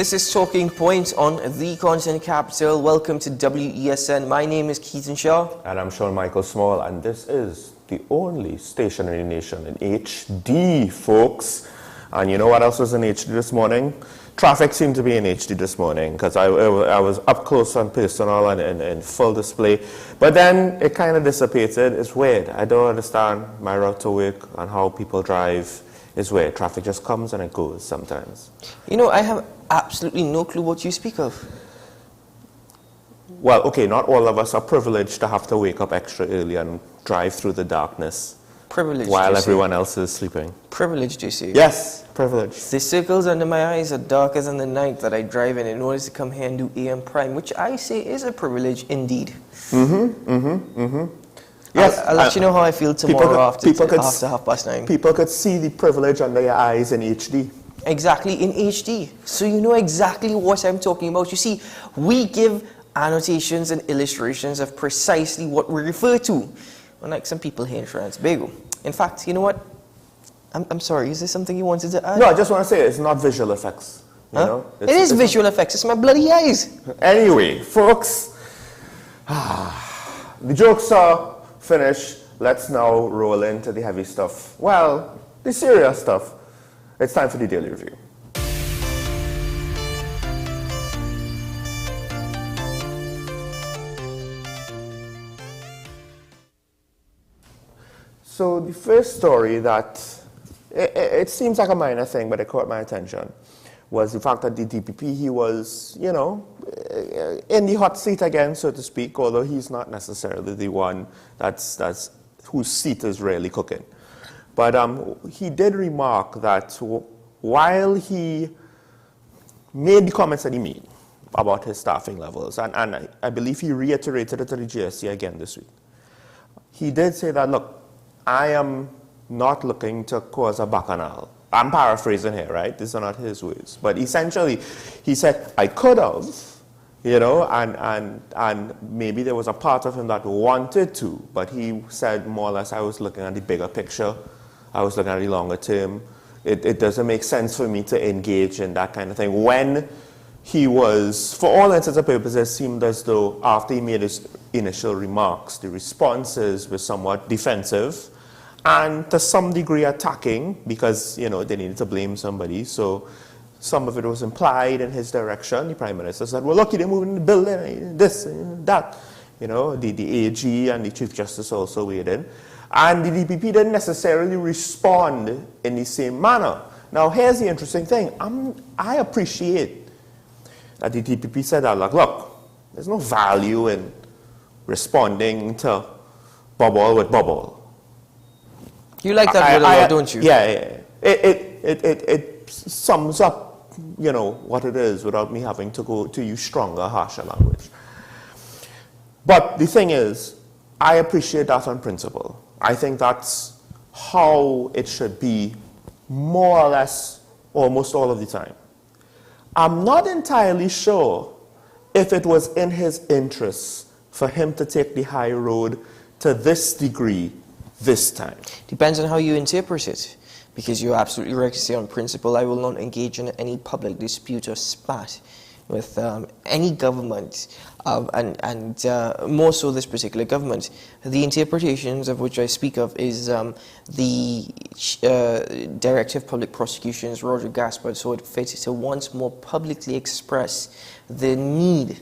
This is Talking Point on the Content Capital. Welcome to WESN. My name is Keaton Shaw. And I'm Sean Michael Small, and this is the only station in the nation in HD, folks. And you know what else was in HD this morning? Traffic seemed to be in HD this morning because I was up close and personal and in full display. But then it kind of dissipated. It's weird. I don't understand my route to work and how people drive. Is where traffic just comes and it goes sometimes. You know, I have absolutely no clue what you speak of. Well, okay, not all of us are privileged to have to wake up extra early and drive through the darkness. Privileged, while everyone else is sleeping. Privileged, you see? Yes, privileged. The circles under my eyes are darker than the night that I drive in order to come here and do AM Prime, which I say is a privilege indeed. Yes, I'll let you know how I feel tomorrow after 9:30. People could see the privilege under your eyes in HD. Exactly, in HD. So you know exactly what I'm talking about. You see, we give annotations and illustrations of precisely what we refer to, unlike some people here in Trinidad and Tobago. In fact, you know what? I'm sorry, is there something you wanted to add? No, I just want to say it's not visual effects. You know? It is visual effects. It's my bloody eyes. Anyway, folks, the jokes are finished. Let's now roll into the heavy stuff. Well, the serious stuff. It's time for the Daily Review. So the first story that, it seems like a minor thing, but it caught my attention, was the fact that the DPP, he was, you know, in the hot seat again, so to speak, although he's not necessarily the one that's whose seat is really cooking. But he did remark that while he made the comments that he made about his staffing levels, and I believe he reiterated it to the GSC again this week, he did say that, look, I am not looking to cause a bacchanal. I'm paraphrasing here, right? These are not his words. But essentially, he said, I could have, you know, and maybe there was a part of him that wanted to, but he said more or less, I was looking at the bigger picture. I was looking at the longer term. It doesn't make sense for me to engage in that kind of thing. When he was, for all intents and purposes, seemed as though after he made his initial remarks, the responses were somewhat defensive and to some degree attacking because, you know, they needed to blame somebody. So some of it was implied in his direction. The Prime Minister said, well, look, you didn't move in the building, this and that. You know, the AG and the Chief Justice also weighed in. And the DPP didn't necessarily respond in the same manner. Now, here's the interesting thing. I appreciate that the DPP said that, like, look, there's no value in responding to bubble with bubble. You like that word a lot, don't you? Yeah. It sums up, you know, what it is without me having to go to use stronger, harsher language. But the thing is, I appreciate that on principle. I think that's how it should be more or less almost all of the time. I'm not entirely sure if it was in his interests for him to take the high road to this degree this time. Depends on how you interpret it, because you're absolutely right to say on principle, I will not engage in any public dispute or spat with any government, and more so this particular government. The interpretations of which I speak of is the Director of Public Prosecutions, Roger Gaspard, saw it fit to once more publicly express the need,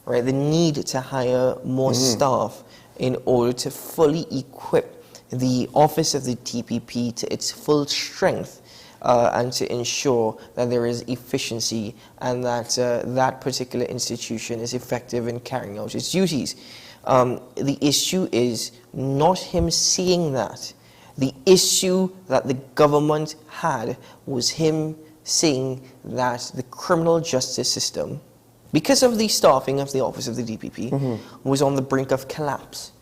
right, the need to hire more staff in order to fully equip the office of the TPP to its full strength and to ensure that there is efficiency and that that particular institution is effective in carrying out its duties. The issue is not him seeing that. The issue that the government had was him saying that the criminal justice system, because of the staffing of the office of the DPP, was on the brink of collapse.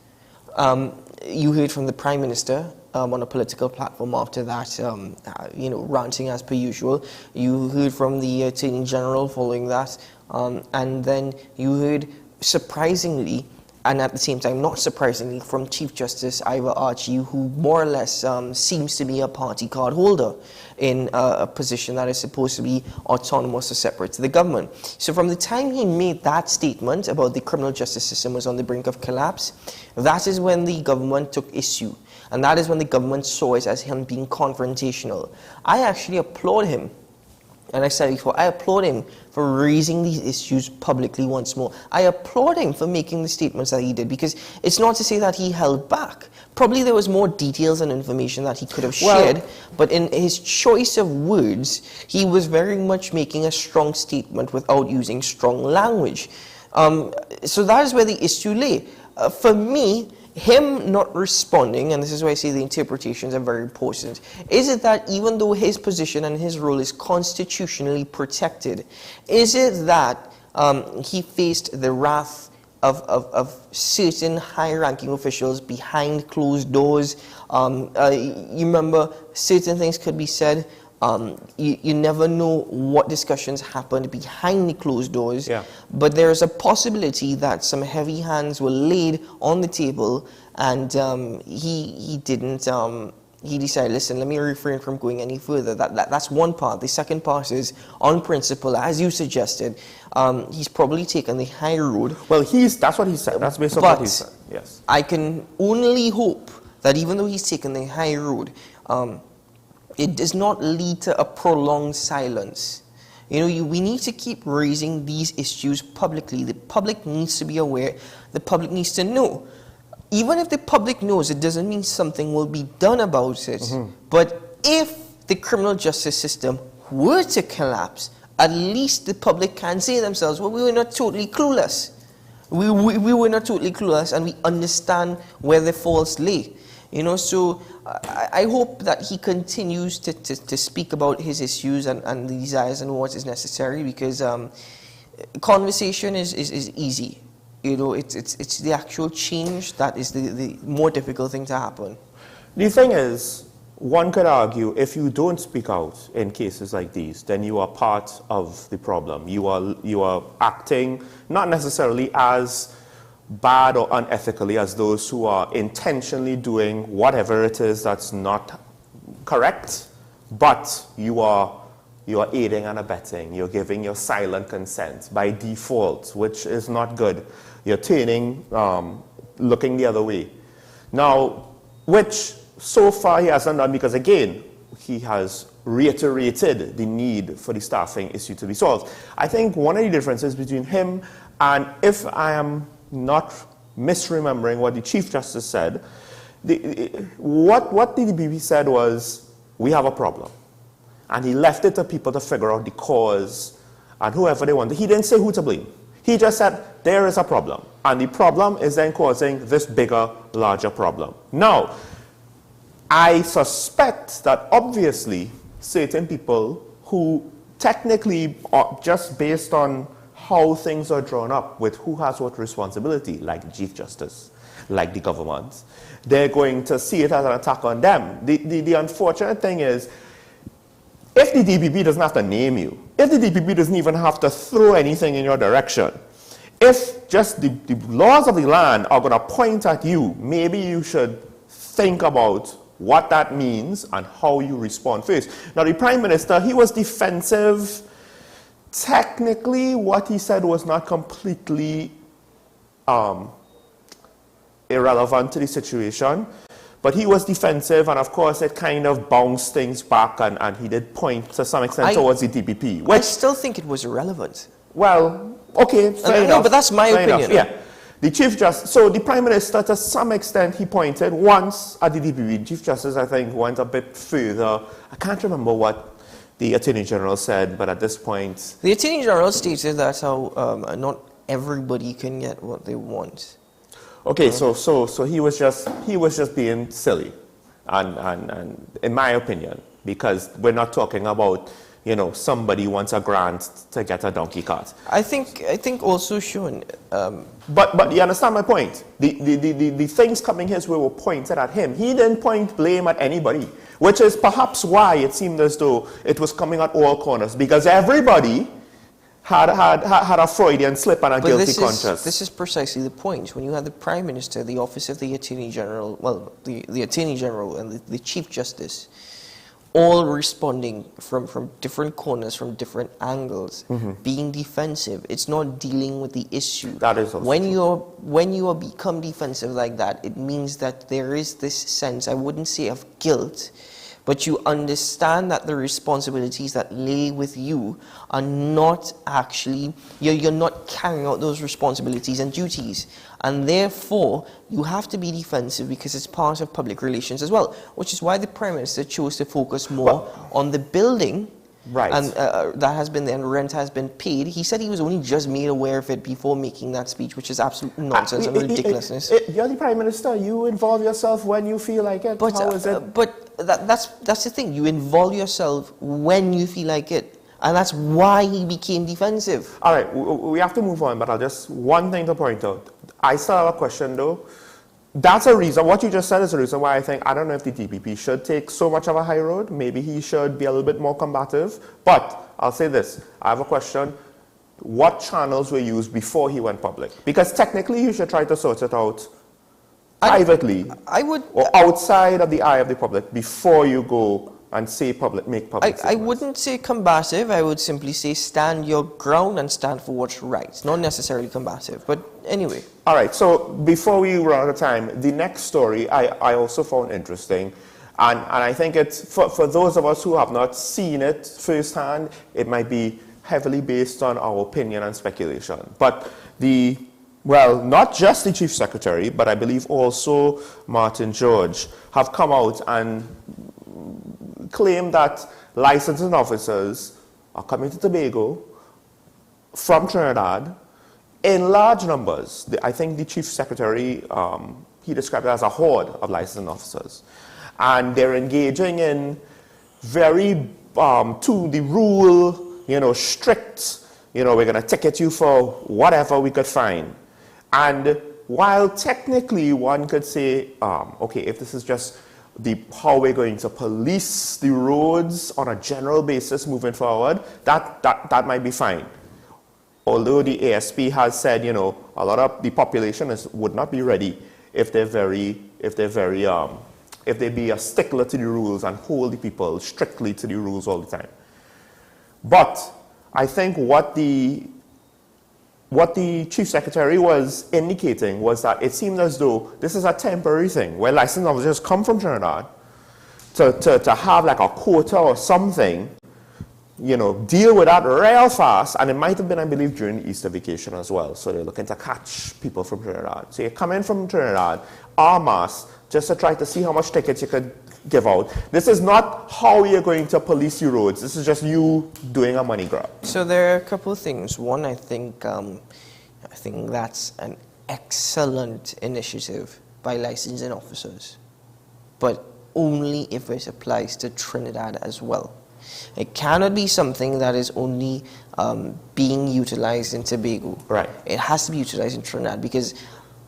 You heard from the Prime Minister on a political platform after that, you know, ranting as per usual. You heard from the Attorney General following that, and then you heard, surprisingly, and at the same time, not surprisingly, from Chief Justice Ivor Archie, who more or less seems to be a party card holder in a position that is supposed to be autonomous or separate to the government. So from the time he made that statement about the criminal justice system was on the brink of collapse, that is when the government took issue. And that is when the government saw it as him being confrontational. I actually applaud him. And I said before, I applaud him for raising these issues publicly once more. I applaud him for making the statements that he did, because it's not to say that he held back. Probably there was more details and information that he could have shared, but in his choice of words, he was very much making a strong statement without using strong language. So that is where the issue lay. For me, him not responding, and this is why I say the interpretations are very important, is it that even though his position and his role is constitutionally protected, is it that he faced the wrath of certain high-ranking officials behind closed doors? You remember, certain things could be said. You never know what discussions happened behind the closed doors, but there is a possibility that some heavy hands were laid on the table, and he didn't. He decided, listen, let me refrain from going any further. That's one part. The second part is, on principle, as you suggested, he's probably taken the high road. Well, that's what he said. That's based on what he said. Yes. I can only hope that even though he's taken the high road, it does not lead to a prolonged silence. You know, we need to keep raising these issues publicly. The public needs to be aware. The public needs to know. Even if the public knows, it doesn't mean something will be done about it. But if the criminal justice system were to collapse, at least the public can say to themselves, well, we were not totally clueless. We were not totally clueless, and we understand where the faults lay. You know, so I hope that he continues to speak about his issues and the desires and what is necessary, because conversation is easy. You know, it's the actual change that is the more difficult thing to happen. The thing is, one could argue, if you don't speak out in cases like these, then you are part of the problem. You are acting not necessarily as bad or unethically as those who are intentionally doing whatever it is that's not correct, but you are aiding and abetting. You're giving your silent consent by default, which is not good. You're turning, looking the other way. Now, which so far he hasn't done, because again, he has reiterated the need for the staffing issue to be solved. I think one of the differences between him and, if I am not misremembering what the Chief Justice said, what the DPP said was, we have a problem. And he left it to people to figure out the cause and whoever they wanted. He didn't say who to blame. He just said, there is a problem. And the problem is then causing this bigger, larger problem. Now, I suspect that obviously certain people who technically are just based on how things are drawn up with who has what responsibility, like the Chief Justice, like the government, they're going to see it as an attack on them. The unfortunate thing is, if the DPP doesn't have to name you, if the DPP doesn't even have to throw anything in your direction, if just the laws of the land are going to point at you, maybe you should think about what that means and how you respond first. Now, the Prime Minister, he was defensive. Technically, what he said was not completely irrelevant to the situation, but he was defensive, and of course it kind of bounced things back, and he did point to some extent towards the DPP. I still think it was irrelevant. Well, okay, fair enough. No, but that's my opinion. Yeah. The Chief Justice, so the Prime Minister, to some extent, he pointed once at the DPP. The Chief Justice, I think, went a bit further. I can't remember what the Attorney General said, but at this point... The Attorney General stated that how not everybody can get what they want. Okay, so he was just being silly, and in my opinion, because we're not talking about, you know, somebody wants a grant to get a donkey cart. I think also, Sean... But you understand my point? The things coming his way were pointed at him. He didn't point blame at anybody, which is perhaps why it seemed as though it was coming at all corners, because everybody had a Freudian slip and a guilty conscience. This is precisely the point. When you have the Prime Minister, the Office of the Attorney General, well, the Attorney General and the Chief Justice, all responding from different corners, from different angles, being defensive. It's not dealing with the issue. That is also true. When you become defensive like that, it means that there is this sense, I wouldn't say of guilt, but you understand that the responsibilities that lay with you are not actually, you're not carrying out those responsibilities and duties. And therefore, you have to be defensive because it's part of public relations as well, which is why the Prime Minister chose to focus more on the building. Right. And that has been there, and rent has been paid. He said he was only just made aware of it before making that speech, which is absolute nonsense and ridiculousness. You're the Prime Minister. You involve yourself when you feel like it. But, how is it? But that's the thing. You involve yourself when you feel like it. And that's why he became defensive. All right, we have to move on, but I'll just, one thing to point out. I still have a question though. That's a reason, what you just said is a reason why I think, I don't know if the DPP should take so much of a high road. Maybe he should be a little bit more combative. But I'll say this, I have a question. What channels were used before he went public? Because technically you should try to sort it out privately. Or outside of the eye of the public before you go and say make public I wouldn't say combative. I would simply say stand your ground and stand for what's right. Not necessarily combative, but anyway. All right, so before we run out of time, the next story I also found interesting. And I think it's, for those of us who have not seen it firsthand, it might be heavily based on our opinion and speculation. But not just the Chief Secretary, but I believe also Martin George have come out and claim that licensing officers are coming to Tobago from Trinidad in large numbers. I think the Chief Secretary, he described it as a horde of licensing officers. And they're engaging in very, to the rule, strict, we're going to ticket you for whatever we could find. And while technically one could say, okay, if this is just how we're going to police the roads on a general basis moving forward, that might be fine. Although the ASP has said, a lot of the population would not be ready if they be a stickler to the rules and hold the people strictly to the rules all the time. But I think what the Chief Secretary was indicating was that it seemed as though this is a temporary thing where licensed officers come from Trinidad to have like a quota or something, deal with that real fast. And it might have been, I believe, during the Easter vacation as well. So they're looking to catch people from Trinidad. So you come in from Trinidad, en masse, just to try to see how much tickets you could give out. This is not how you're going to police your roads. This is just you doing a money grab. So there are a couple of things. One, I think that's an excellent initiative by licensing officers, but only if it applies to Trinidad as well. It cannot be something that is only being utilized in Tobago. Right. It has to be utilized in Trinidad, because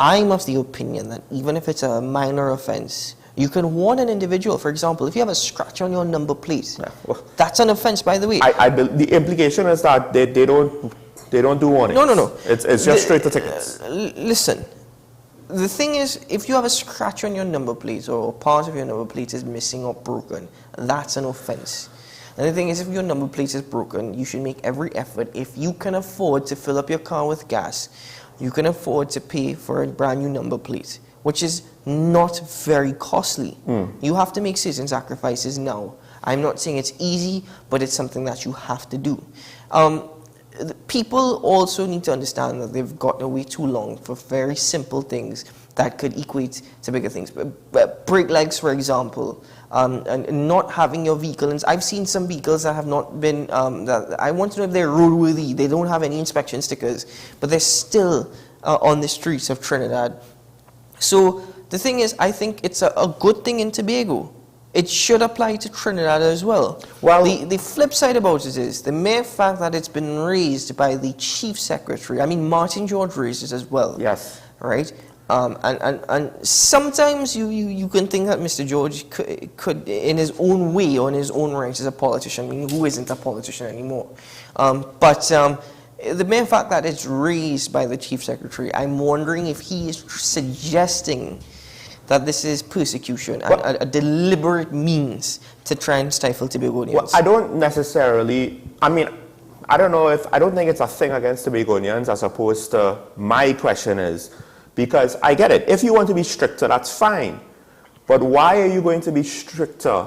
I'm of the opinion that even if it's a minor offense, you can warn an individual. For example, if you have a scratch on your number plate, that's an offense, by the way. The implication is that they don't do warnings. No. It's just straight to tickets. Listen, the thing is, if you have a scratch on your number plate or part of your number plate is missing or broken, that's an offense. And the thing is, if your number plate is broken, you should make every effort. If you can afford to fill up your car with gas, you can afford to pay for a brand new number plate, which is not very costly. You have to make certain sacrifices now. I'm not saying it's easy, but it's something that you have to do. People also need to understand that they've gotten away too long for very simple things that could equate to bigger things. Brake lights, for example, and not having your vehicle. And I've seen some vehicles that have not been, I want to know if they're roadworthy. They don't have any inspection stickers, but they're still on the streets of Trinidad. So the thing is, I think it's a good thing in Tobago. It should apply to Trinidad as well. Well, the flip side about it is the mere fact that it's been raised by the Chief Secretary. I mean, Martin George raised it as well. Yes. Right? And sometimes you can think that Mr. George could, in his own way or in his own right, is a politician. I mean, who isn't a politician anymore? But the mere fact that it's raised by the Chief Secretary, I'm wondering if he is suggesting that this is persecution and a deliberate means to try and stifle Tobagonians. Well, I don't necessarily, I mean, I don't think it's a thing against Tobagonians as opposed to, my question is, because I get it, if you want to be stricter, that's fine. But why are you going to be stricter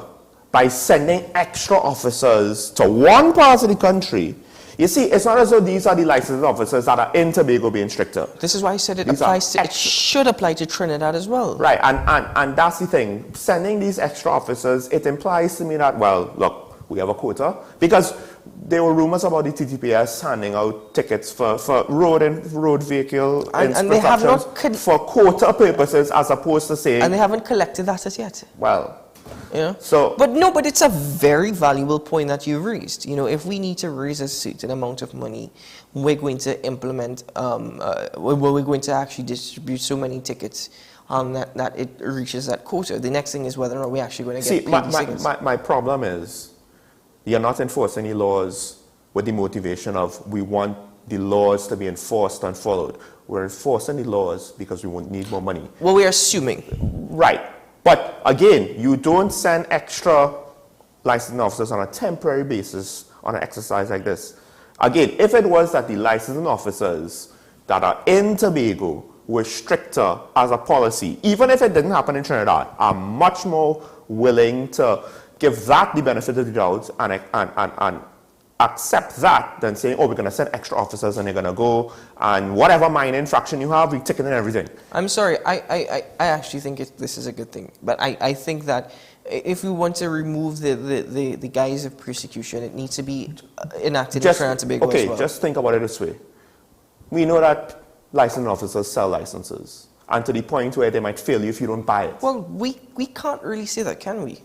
by sending extra officers to one part of the country? You see, it's not as though these are the licensed officers that are in Tobago being stricter. This is why I said it should apply to Trinidad as well. Right, and that's the thing. Sending these extra officers, it implies to me that, well, look, we have a quota. Because there were rumors about the TTPS handing out tickets for road vehicle and they have not for quota purposes as opposed to saying... And they haven't collected that as yet. Well... Yeah. So, but it's a very valuable point that you raised. You know, if we need to raise a certain amount of money, we're going to implement. We're going to actually distribute so many tickets that it reaches that quota. The next thing is whether or not we're actually going to get paid these tickets. My problem is you're not enforcing any laws with the motivation of we want the laws to be enforced and followed. We're enforcing the laws because we won't need more money. Well, we're assuming. Right. But again, you don't send extra licensing officers on a temporary basis on an exercise like this. Again, if it was that the licensing officers that are in Tobago were stricter as a policy, even if it didn't happen in Trinidad, are much more willing to give that the benefit of the doubt and accept that than saying, oh, we're going to send extra officers and they're going to go and whatever minor infraction you have, we ticket and everything. I'm sorry, I actually think this is a good thing. But I think that if we want to remove the guise of persecution, it needs to be enacted in Trinidad and Tobago as well. Just think about it this way. We know that licensed officers sell licenses, and to the point where they might fail you if you don't buy it. Well, we can't really say that, can we?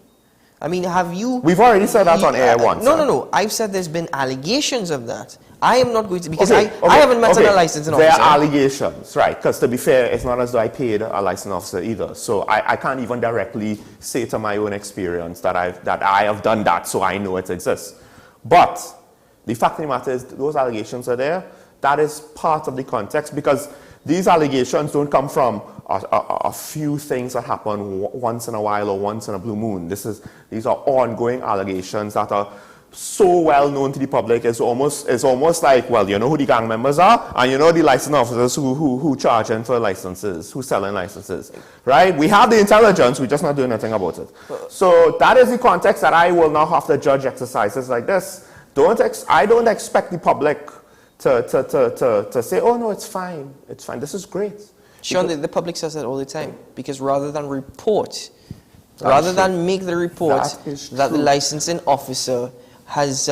I mean, have you... We've already said that on air once. No. I've said there's been allegations of that. I am not going to... Because I haven't met a licensing officer. There are allegations, right. Because to be fair, it's not as though I paid a licensing officer either. So I can't even directly say to my own experience that I have done that, so I know it exists. But the fact of the matter is, those allegations are there. That is part of the context, because these allegations don't come from a few things that happen once in a while or once in a blue moon. These are ongoing allegations that are so well known to the public. It's almost like, well, you know who the gang members are, and you know the license officers who charging for licenses, who selling licenses, right? We have the intelligence, we're just not doing anything about it. So that is the context that I will now have to judge exercises like this. I don't expect the public to say, oh no, it's fine, this is great. Sean, the public says that all the time, because rather than make the report that the licensing officer has,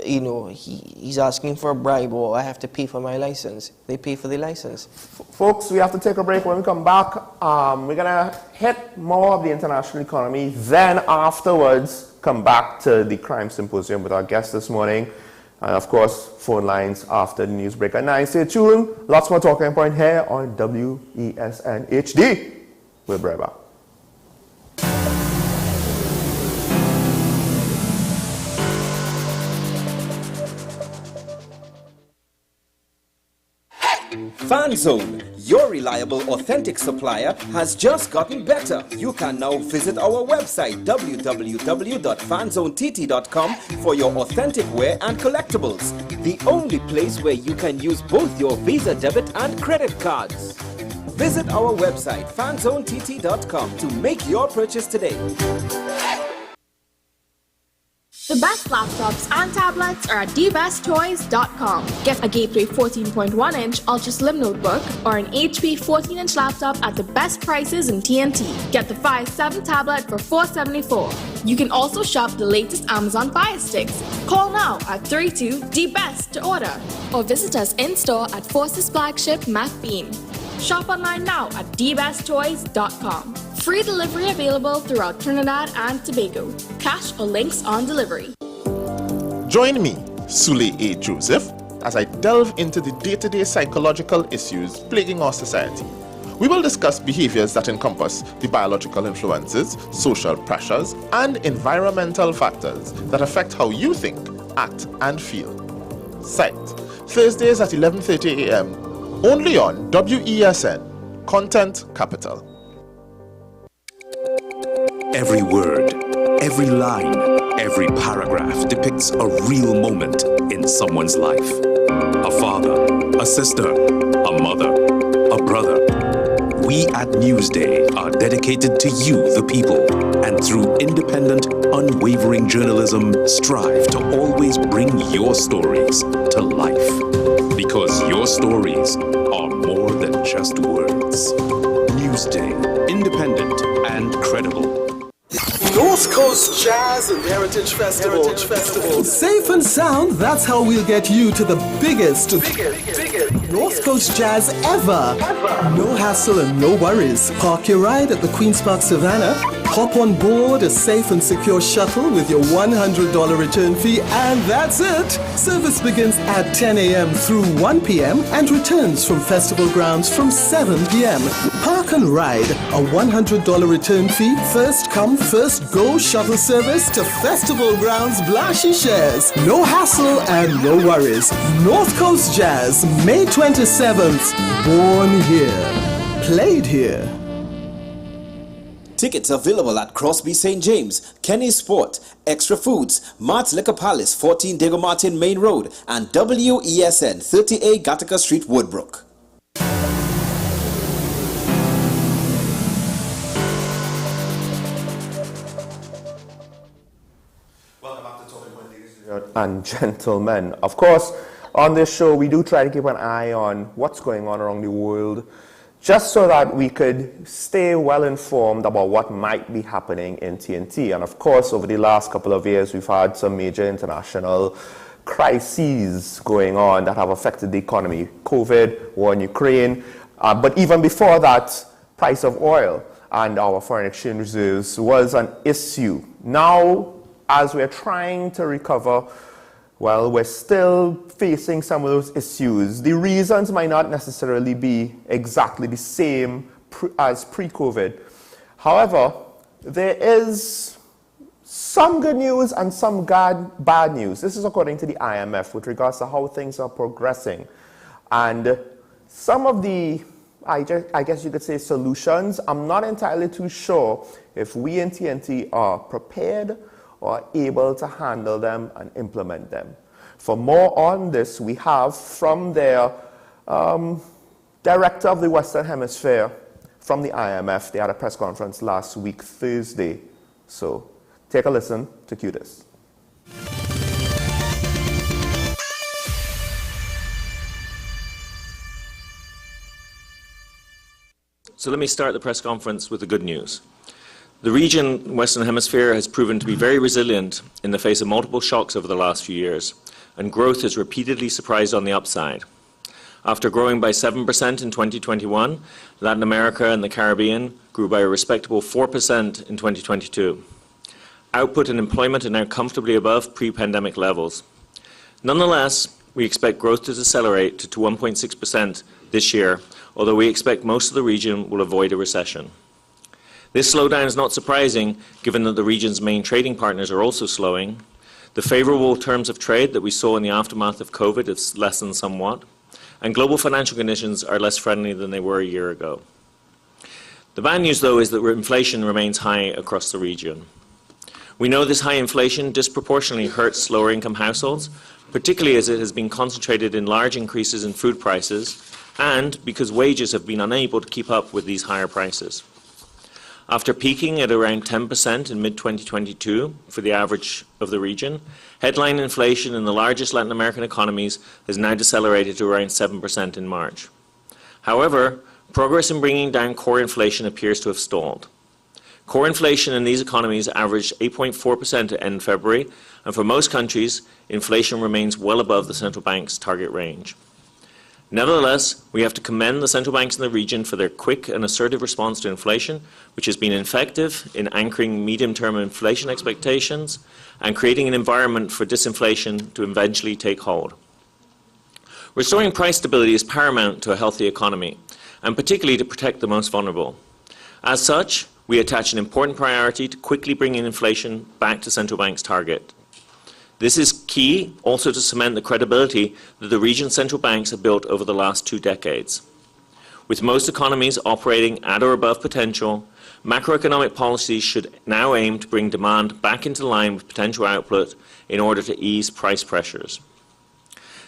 he's asking for a bribe or I have to pay for my license, they pay for the license. Folks, we have to take a break. When we come back, we're going to hit more of the international economy, then afterwards come back to the crime symposium with our guest this morning. And of course, phone lines after the news break at 9. Stay tuned. Lots more talking point here on WESN HD. We'll be right back. FanZone, your reliable, authentic supplier, has just gotten better. You can now visit our website www.fanzonett.com for your authentic wear and collectibles. The only place where you can use both your Visa debit and credit cards. Visit our website fanzonett.com to make your purchase today. The best laptops and tablets are at dbesttoys.com. Get a Gateway 14.1-inch Ultra Slim notebook or an HP 14-inch laptop at the best prices in TNT. Get the Fire 7 tablet for $474. You can also shop the latest Amazon Fire Sticks. Call now at 32-DBEST to order or visit us in-store at Forces Flagship MacBean. Shop online now at dbesttoys.com. Free delivery available throughout Trinidad and Tobago. Cash or links on delivery. Join me, Sule A. Joseph, as I delve into the day-to-day psychological issues plaguing our society. We will discuss behaviors that encompass the biological influences, social pressures, and environmental factors that affect how you think, act, and feel. Psyched. Thursdays at 11:30 a.m. only on WESN, Content Capital. Every word, every line, every paragraph depicts a real moment in someone's life. A father, a sister, a mother, a brother. We at Newsday are dedicated to you, the people, and through independent, unwavering journalism, strive to always bring your stories to life. Because your stories are more than just words. Newsday, independent and credible. North Coast Jazz and Heritage Festival. Safe and sound, that's how we'll get you to the biggest North Coast Jazz ever. No hassle and no worries. Park your ride at the Queen's Park Savannah. Hop on board a safe and secure shuttle with your $100 return fee, and that's it. Service begins at 10 a.m. through 1 p.m. and returns from festival grounds from 7 p.m. Park and ride, a $100 return fee, first come, first go shuttle service to festival grounds Blashy shares. No hassle and no worries. North Coast Jazz, May 27th. Born here, played here. Tickets available at Crosby St. James, Kenny's Sport, Extra Foods, Mart's Liquor Palace, 14 Diego Martin Main Road, and WESN, 30A Gattaca Street, Woodbrook. Welcome back to Talking Point, ladies and gentlemen. Of course, on this show, we do try to keep an eye on what's going on around the world, just so that we could stay well informed about what might be happening in TNT. And of course, over the last couple of years, we've had some major international crises going on that have affected the economy. COVID, war in Ukraine, but even before that, price of oil and our foreign exchange reserves was an issue. Now, as we're trying to recover, well, we're still facing some of those issues. The reasons might not necessarily be exactly the same as pre-COVID. However, there is some good news and some bad news. This is according to the IMF with regards to how things are progressing. And some of the, I guess you could say, solutions, I'm not entirely too sure if we in TNT are prepared or able to handle them and implement them. For more on this, we have from their director of the Western Hemisphere from the IMF. They had a press conference last week, Thursday. So take a listen to cue this. So let me start the press conference with the good news. The region, Western Hemisphere, has proven to be very resilient in the face of multiple shocks over the last few years, and growth has repeatedly surprised on the upside. After growing by 7% in 2021, Latin America and the Caribbean grew by a respectable 4% in 2022. Output and employment are now comfortably above pre-pandemic levels. Nonetheless, we expect growth to decelerate to 1.6% this year, although we expect most of the region will avoid a recession. This slowdown is not surprising, given that the region's main trading partners are also slowing. The favorable terms of trade that we saw in the aftermath of COVID have lessened somewhat, and global financial conditions are less friendly than they were a year ago. The bad news, though, is that inflation remains high across the region. We know this high inflation disproportionately hurts lower-income households, particularly as it has been concentrated in large increases in food prices, and because wages have been unable to keep up with these higher prices. After peaking at around 10% in mid-2022 for the average of the region, headline inflation in the largest Latin American economies has now decelerated to around 7% in March. However, progress in bringing down core inflation appears to have stalled. Core inflation in these economies averaged 8.4% at end February, and for most countries, inflation remains well above the central bank's target range. Nevertheless, we have to commend the central banks in the region for their quick and assertive response to inflation, which has been effective in anchoring medium-term inflation expectations and creating an environment for disinflation to eventually take hold. Restoring price stability is paramount to a healthy economy, and particularly to protect the most vulnerable. As such, we attach an important priority to quickly bringing inflation back to central bank's target. This is key also to cement the credibility that the region's central banks have built over the last 2 decades. With most economies operating at or above potential, macroeconomic policies should now aim to bring demand back into line with potential output in order to ease price pressures.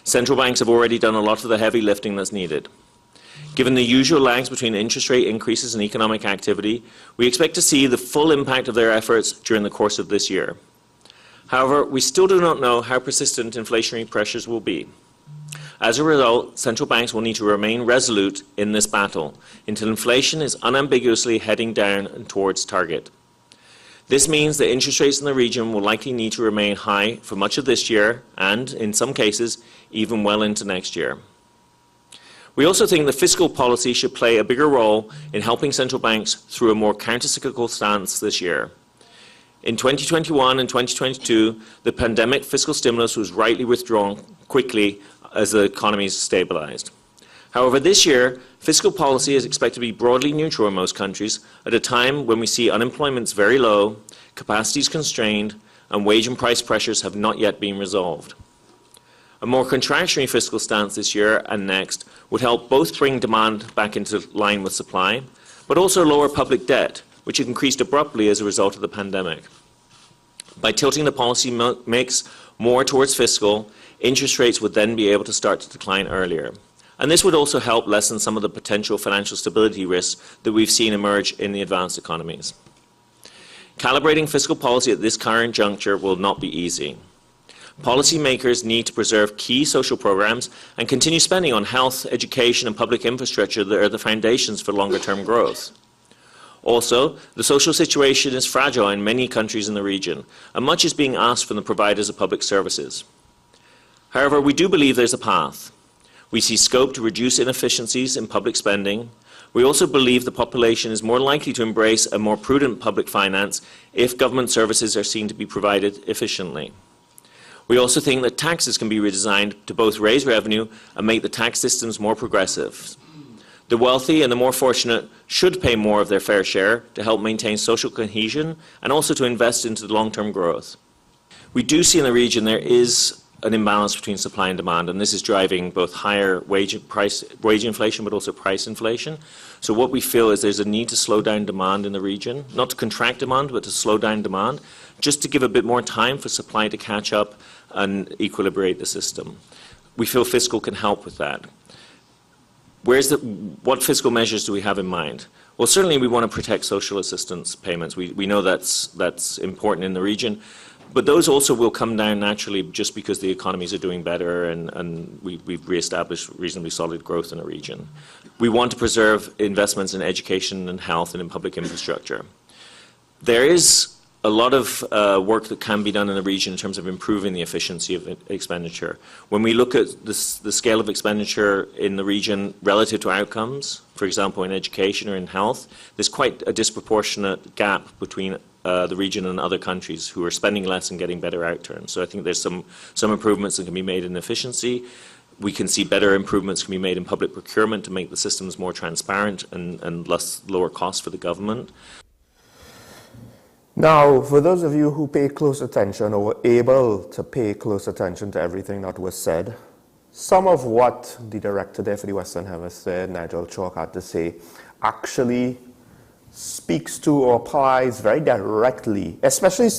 Central banks have already done a lot of the heavy lifting that's needed. Given the usual lags between interest rate increases and economic activity, we expect to see the full impact of their efforts during the course of this year. However, we still do not know how persistent inflationary pressures will be. As a result, central banks will need to remain resolute in this battle until inflation is unambiguously heading down and towards target. This means that interest rates in the region will likely need to remain high for much of this year and, in some cases, even well into next year. We also think that fiscal policy should play a bigger role in helping central banks through a more countercyclical stance this year. In 2021 and 2022, the pandemic fiscal stimulus was rightly withdrawn quickly as the economies stabilized. However, this year, fiscal policy is expected to be broadly neutral in most countries at a time when we see unemployment very low, capacity is constrained, and wage and price pressures have not yet been resolved. A more contractionary fiscal stance this year and next would help both bring demand back into line with supply, but also lower public debt, which increased abruptly as a result of the pandemic. By tilting the policy mix more towards fiscal, interest rates would then be able to start to decline earlier. And this would also help lessen some of the potential financial stability risks that we've seen emerge in the advanced economies. Calibrating fiscal policy at this current juncture will not be easy. Policymakers need to preserve key social programs and continue spending on health, education, and public infrastructure that are the foundations for longer-term growth. Also, the social situation is fragile in many countries in the region, and much is being asked from the providers of public services. However, we do believe there's a path. We see scope to reduce inefficiencies in public spending. We also believe the population is more likely to embrace a more prudent public finance if government services are seen to be provided efficiently. We also think that taxes can be redesigned to both raise revenue and make the tax systems more progressive. The wealthy and the more fortunate should pay more of their fair share to help maintain social cohesion and also to invest into long-term growth. We do see in the region there is an imbalance between supply and demand, and this is driving both higher wage inflation but also price inflation. So what we feel is there's a need to slow down demand in the region, not to contract demand but to slow down demand, just to give a bit more time for supply to catch up and equilibrate the system. We feel fiscal can help with that. What fiscal measures do we have in mind? Well, certainly we want to protect social assistance payments. We know that's important in the region, but those also will come down naturally just because the economies are doing better and we've reestablished reasonably solid growth in the region. We want to preserve investments in education and health and in public infrastructure. There is a lot of work that can be done in the region in terms of improving the efficiency of expenditure. When we look at the scale of expenditure in the region relative to outcomes, for example in education or in health, there's quite a disproportionate gap between the region and other countries who are spending less and getting better outturns. So I think there's some improvements that can be made in efficiency. We can see better improvements can be made in public procurement to make the systems more transparent and lower cost for the government. Now, for those of you who pay close attention or were able to pay close attention to everything that was said, some of what the director there for the Western Hemisphere, Nigel Chalk, had to say actually speaks to or applies very directly, especially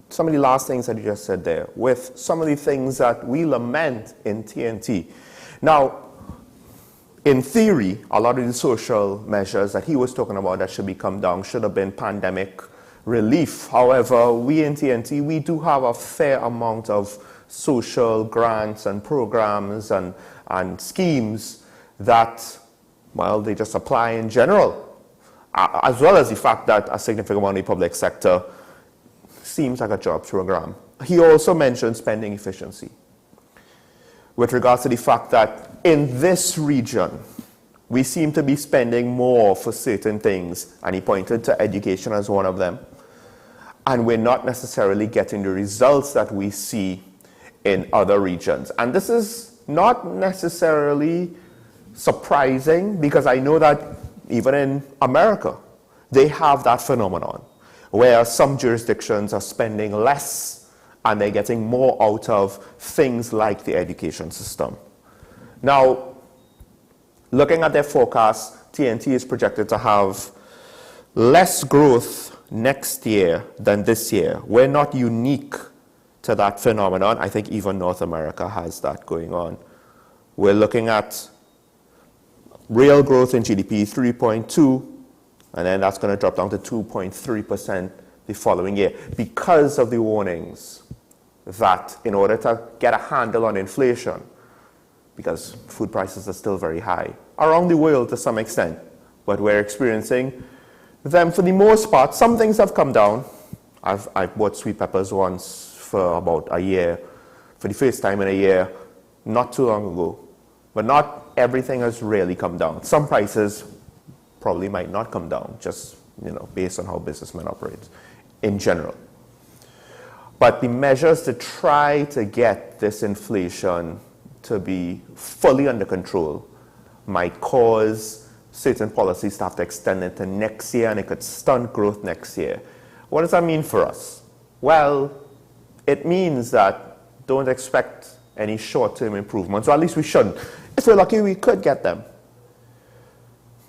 some of the last things that you just said there, with some of the things that we lament in TNT. Now, in theory, a lot of the social measures that he was talking about that should be come down should have been pandemic relief. However, we in TNT, we do have a fair amount of social grants and programs and schemes that, well, they just apply in general, as well as the fact that a significant amount of the public sector seems like a jobs program. He also mentioned spending efficiency with regards to the fact that in this region, we seem to be spending more for certain things, and he pointed to education as one of them. And we're not necessarily getting the results that we see in other regions. And this is not necessarily surprising because I know that even in America, they have that phenomenon where some jurisdictions are spending less and they're getting more out of things like the education system. Now, looking at their forecast, TNT is projected to have less growth next year than this year. We're not unique to that phenomenon. I think even North America has that going on. We're looking at real growth in GDP 3.2, and then that's going to drop down to 2.3% the following year because of the warnings that in order to get a handle on inflation, because food prices are still very high around the world to some extent, but we're experiencing them for the most part. Some things have come down. I bought sweet peppers once for about a year, for the first time in a year, not too long ago. But not everything has really come down. Some prices probably might not come down, just based on how businessmen operate in general. But the measures to try to get this inflation to be fully under control might cause certain policies to have to extend it to next year, and it could stunt growth next year. What does that mean for us? Well, it means that don't expect any short-term improvements, or at least we shouldn't. If we're lucky, we could get them.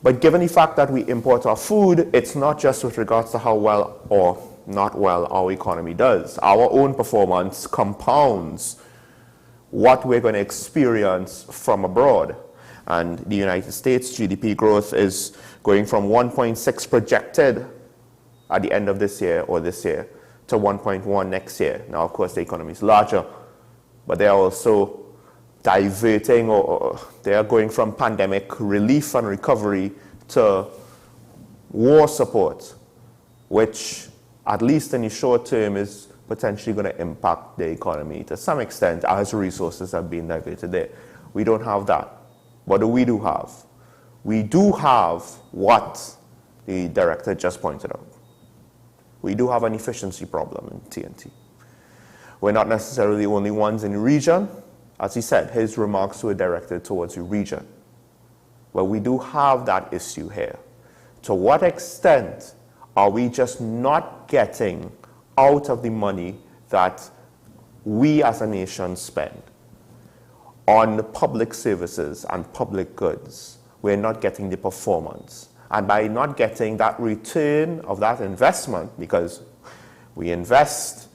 But given the fact that we import our food, it's not just with regards to how well or not well our economy does. Our own performance compounds what we're going to experience from abroad. And the United States GDP growth is going from 1.6 projected at the end of this year or this year to 1.1 next year. Now, of course, the economy is larger, but they're also diverting, or they are going from pandemic relief and recovery to war support, which at least in the short term is potentially going to impact the economy to some extent as resources have been diverted there. We don't have that. What do we do have? We do have what the director just pointed out. We do have an efficiency problem in TNT. We're not necessarily the only ones in the region. As he said, his remarks were directed towards the region. But we do have that issue here. To what extent are we just not getting out of the money that we as a nation spend on public services and public goods? We're not getting the performance. And by not getting that return of that investment, because we invest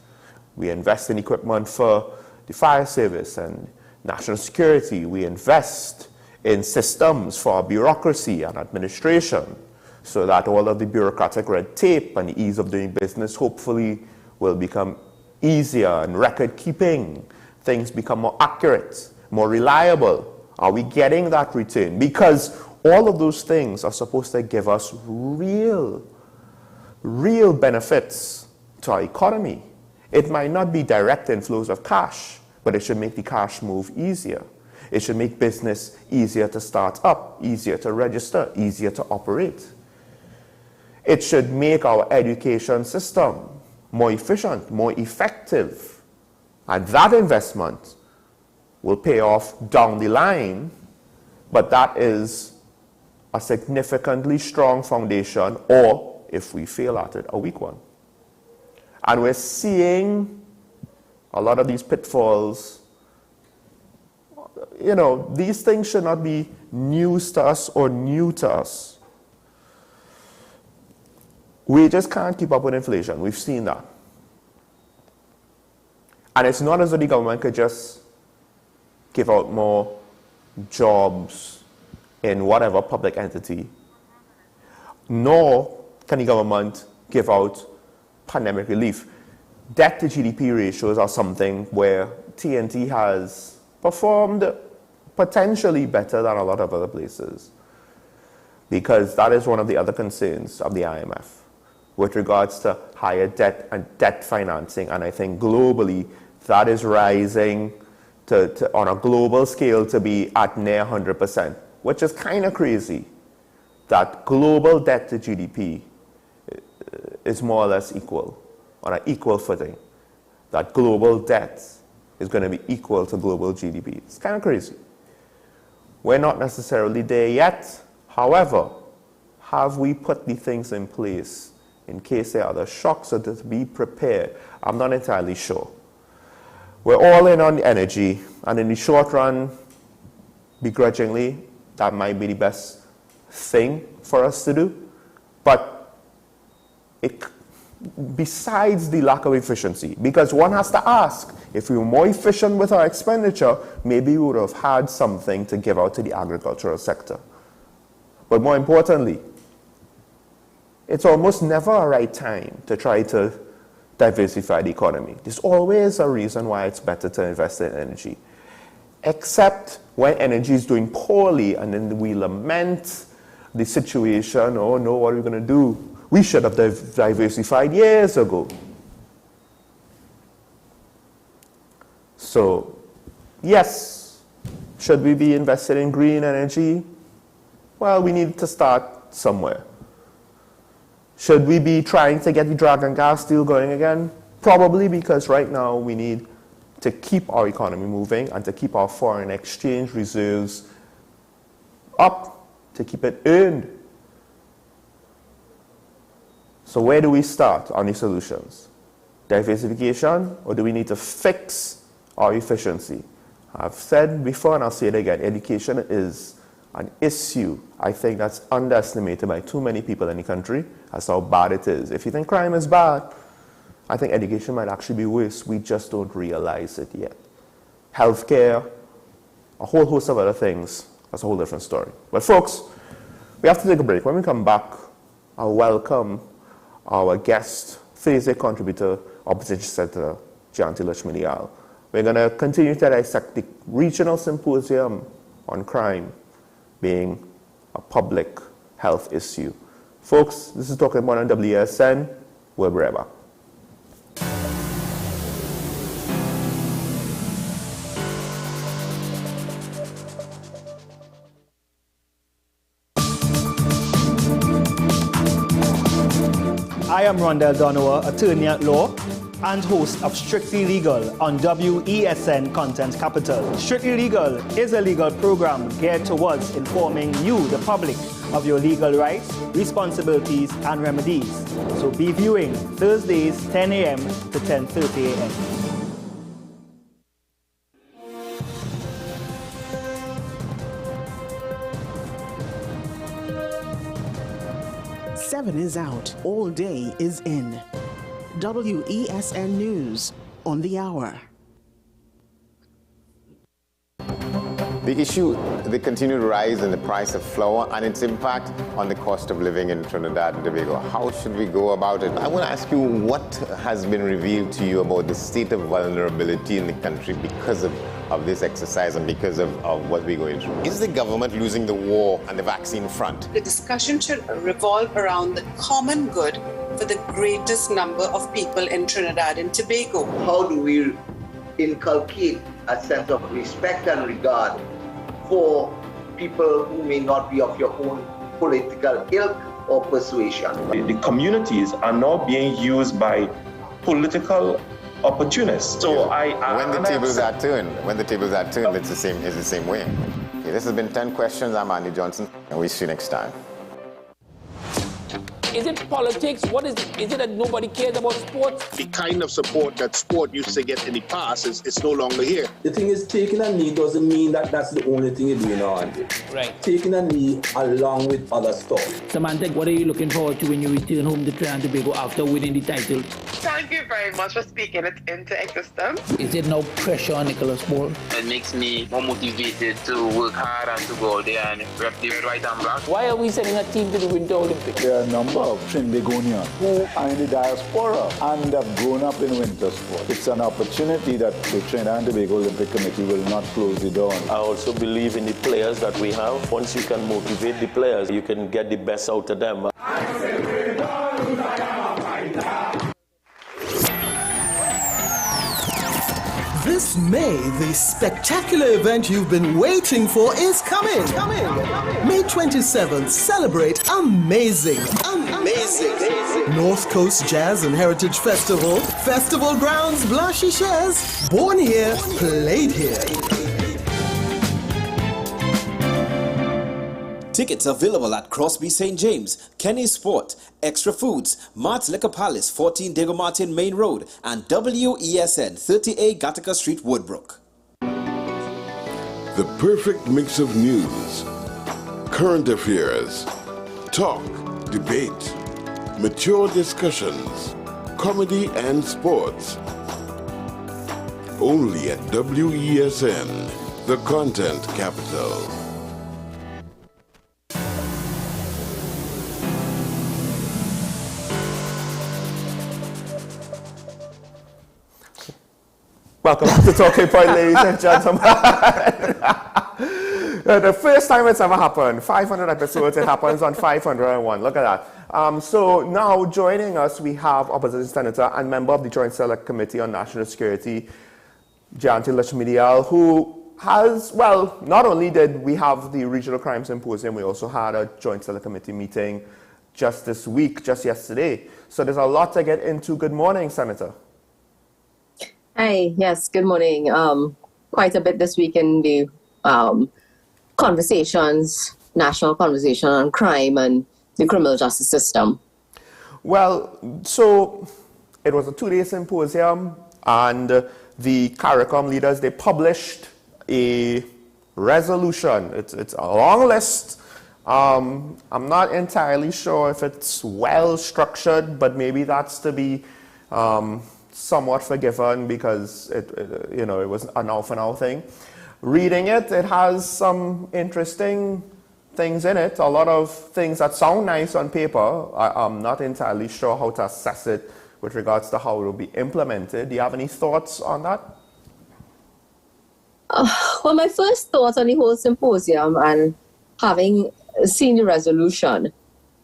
in equipment for the fire service and national security, we invest in systems for our bureaucracy and administration, so that all of the bureaucratic red tape and the ease of doing business hopefully will become easier, and record keeping, things become more accurate, more reliable. Are we getting that return? Because all of those things are supposed to give us real benefits to our economy. It might not be direct inflows of cash, but it should make the cash move easier. It should make business easier to start up, easier to register, easier to operate. It should make our education system more efficient, more effective. And that investment will pay off down the line, but that is a significantly strong foundation, or, if we fail at it, a weak one. And we're seeing a lot of these pitfalls. These things should not be news to us or new to us. We just can't keep up with inflation. We've seen that. And it's not as though the government could just give out more jobs in whatever public entity, nor can the government give out pandemic relief. Debt to GDP ratios are something where TNT has performed potentially better than a lot of other places, because that is one of the other concerns of the IMF with regards to higher debt and debt financing. And I think globally that is rising to on a global scale to be at near 100%, which is kind of crazy that global debt to GDP is more or less equal, on an equal footing, that global debt is going to be equal to global GDP. It's kind of crazy. We're not necessarily there yet. However, have we put the things in place in case there are other shocks, or to be prepared? I'm not entirely sure. We're all in on energy, and in the short run, begrudgingly, that might be the best thing for us to do. But besides the lack of efficiency, because one has to ask, if we were more efficient with our expenditure, maybe we would have had something to give out to the agricultural sector. But more importantly, it's almost never a right time to try to diversify the economy. There's always a reason why it's better to invest in energy. Except when energy is doing poorly and then we lament the situation, oh no, what are we going to do? We should have diversified years ago. So, yes, should we be invested in green energy? Well, we need to start somewhere. Should we be trying to get the dragon gas deal going again? Probably, because right now we need to keep our economy moving and to keep our foreign exchange reserves up, to keep it earned. So where do we start on the solutions? Diversification, or do we need to fix our efficiency? I've said before and I'll say it again, education is an issue, I think, that's underestimated by too many people in the country as how bad it is. If you think crime is bad, I think education might actually be worse. We just don't realize it yet. Healthcare, a whole host of other things, that's a whole different story. But folks, we have to take a break. When we come back, I'll welcome our guest, Thursday contributor, Opposition Senator Jayanti Lakshminiyal. We're going to continue to dissect the regional symposium on crime being a public health issue. Folks, this is Talking About on WSN. We'll be right back. I am Rondell Donowa, attorney at law and host of Strictly Legal on WESN Content Capital. Strictly Legal is a legal program geared towards informing you, the public, of your legal rights, responsibilities, and remedies. So be viewing Thursdays 10 a.m. to 10:30 a.m. Seven is out, all day is in. WESN News on the hour. The issue, the continued rise in the price of flour and its impact on the cost of living in Trinidad and Tobago. How should we go about it? I want to ask you, what has been revealed to you about the state of vulnerability in the country because of this exercise and because of what we're going through? Is the government losing the war on the vaccine front? The discussion should revolve around the common good for the greatest number of people in Trinidad and Tobago. How do we inculcate a sense of respect and regard for people who may not be of your own political ilk or persuasion? The communities are now being used by political opportunists. So when the tables are turned, it's the same way. Okay, this has been 10 questions. I'm Andy Johnson, and we'll see you next time. Is it politics? What is it? Is it that nobody cares about sports? The kind of support that sport used to get in the past is no longer here. The thing is, taking a knee doesn't mean that that's the only thing you're doing now, Andy. Right. Taking a knee along with other stuff. Samantha, what are you looking forward to when you return home to Trinidad and Tobago after winning the title? Thank you very much for speaking it into existence. Is it no pressure on Nicholas Ball? It makes me more motivated to work hard and to go out there and rep the right and black. Why are we sending a team to the Winter Olympics? There are a number of Trinbagonians who are in the diaspora and have grown up in winter sport. It's an opportunity that the Trinidad and Tobago Olympic Committee will not close the door on. I also believe in the players that we have. Once you can motivate the players, you can get the best out of them. This May, the spectacular event you've been waiting for is coming. May 27th, celebrate amazing North Coast Jazz and Heritage Festival. Festival grounds, Blanche shares. Born here, played here. Tickets available at Crosby St. James, Kenny Sport, Extra Foods, Mart's Liquor Palace, 14 Diego Martin Main Road, and WESN, 30A Gattaca Street, Woodbrook. The perfect mix of news, current affairs, talk, debate, mature discussions, comedy and sports. Only at WESN, the content capital. Welcome to Talking Point, ladies and gentlemen. The first time it's ever happened. 500 episodes, it happens on 501. Look at that. So now joining us, we have Opposition Senator and member of the Joint Select Committee on National Security, Jayanti Lakshmi-Dayal, who has, well, not only did we have the Regional Crime Symposium, we also had a Joint Select Committee meeting just this week, just yesterday. So there's a lot to get into. Good morning, Senator. Hi, yes, good morning. Quite a bit this week in the conversations, national conversation on crime and the criminal justice system. Well, so it was a 2-day symposium, and the CARICOM leaders, they published a resolution. It's a long list. I'm not entirely sure if it's well structured, but maybe that's to be somewhat forgiven because it was a now for now thing. Reading it, it has some interesting things in it, a lot of things that sound nice on paper. I'm not entirely sure how to assess it with regards to how it will be implemented. Do you have any thoughts on that? Well, my first thoughts on the whole symposium and having seen the resolution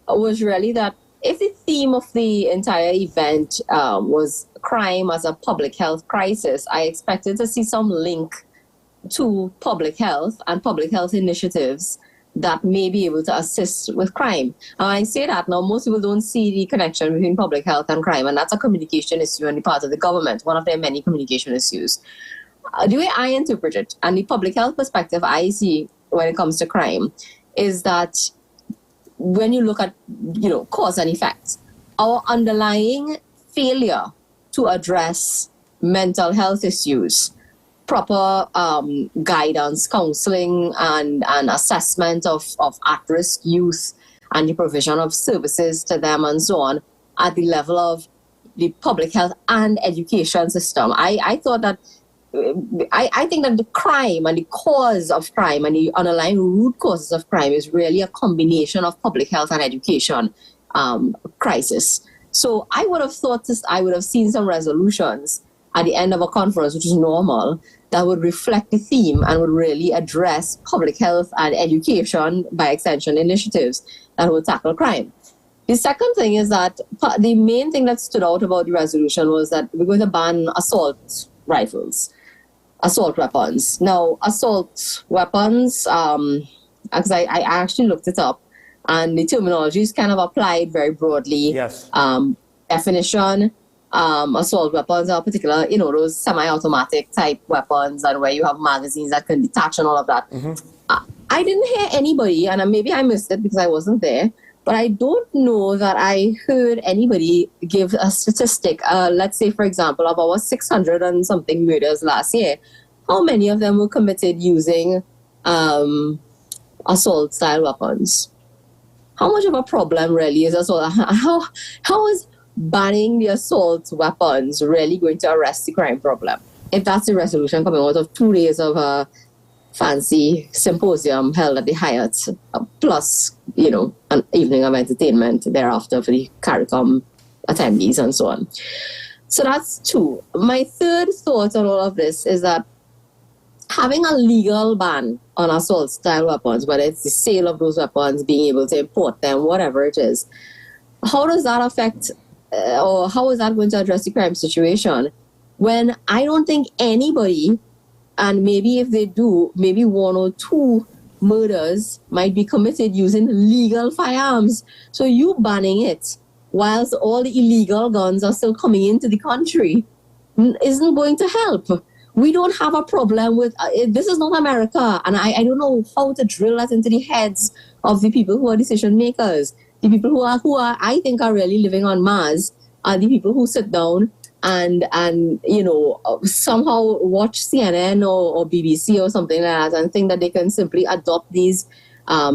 was really that if the theme of the entire event was crime as a public health crisis, I expected to see some link to public health and public health initiatives that may be able to assist with crime. And I say that now, most people don't see the connection between public health and crime, and that's a communication issue on the part of the government, one of their many communication issues. The way I interpret it, and the public health perspective I see when it comes to crime, is that when you look at, cause and effect, our underlying failure to address mental health issues, proper guidance, counseling, and assessment of at-risk youth, and the provision of services to them and so on at the level of the public health and education system. I thought that I think that the crime and the cause of crime and the underlying root causes of crime is really a combination of public health and education crisis. So I would have thought I would have seen some resolutions at the end of a conference, which is normal, that would reflect the theme and would really address public health and education, by extension, initiatives that would tackle crime. The second thing is that the main thing that stood out about the resolution was that we're going to ban assault rifles, assault weapons. Now, assault weapons, because I actually looked it up, and the terminology is kind of applied very broadly. Yes. Definition, assault weapons are particular, those semi-automatic type weapons, and where you have magazines that can detach and all of that. Mm-hmm. I didn't hear anybody, and maybe I missed it because I wasn't there, but I don't know that I heard anybody give a statistic. Let's say, for example, of our 600 and something murders last year, how many of them were committed using assault-style weapons? How much of a problem really is assault? How is banning the assault weapons really going to arrest the crime problem? If that's the resolution coming out of 2 days of a fancy symposium held at the Hyatt, plus, an evening of entertainment thereafter for the CARICOM attendees and so on. So that's two. My third thought on all of this is that having a legal ban on assault-style weapons, whether it's the sale of those weapons, being able to import them, whatever it is, how does that affect, or how is that going to address the crime situation when I don't think anybody, and maybe if they do, maybe 1 or 2 murders might be committed using legal firearms. So you banning it whilst all the illegal guns are still coming into the country isn't going to help. We don't have a problem with, this is not America, and I don't know how to drill that into the heads of the people who are decision makers. The people who are I think are really living on Mars are the people who sit down and somehow watch CNN or BBC or something like that and think that they can simply adopt these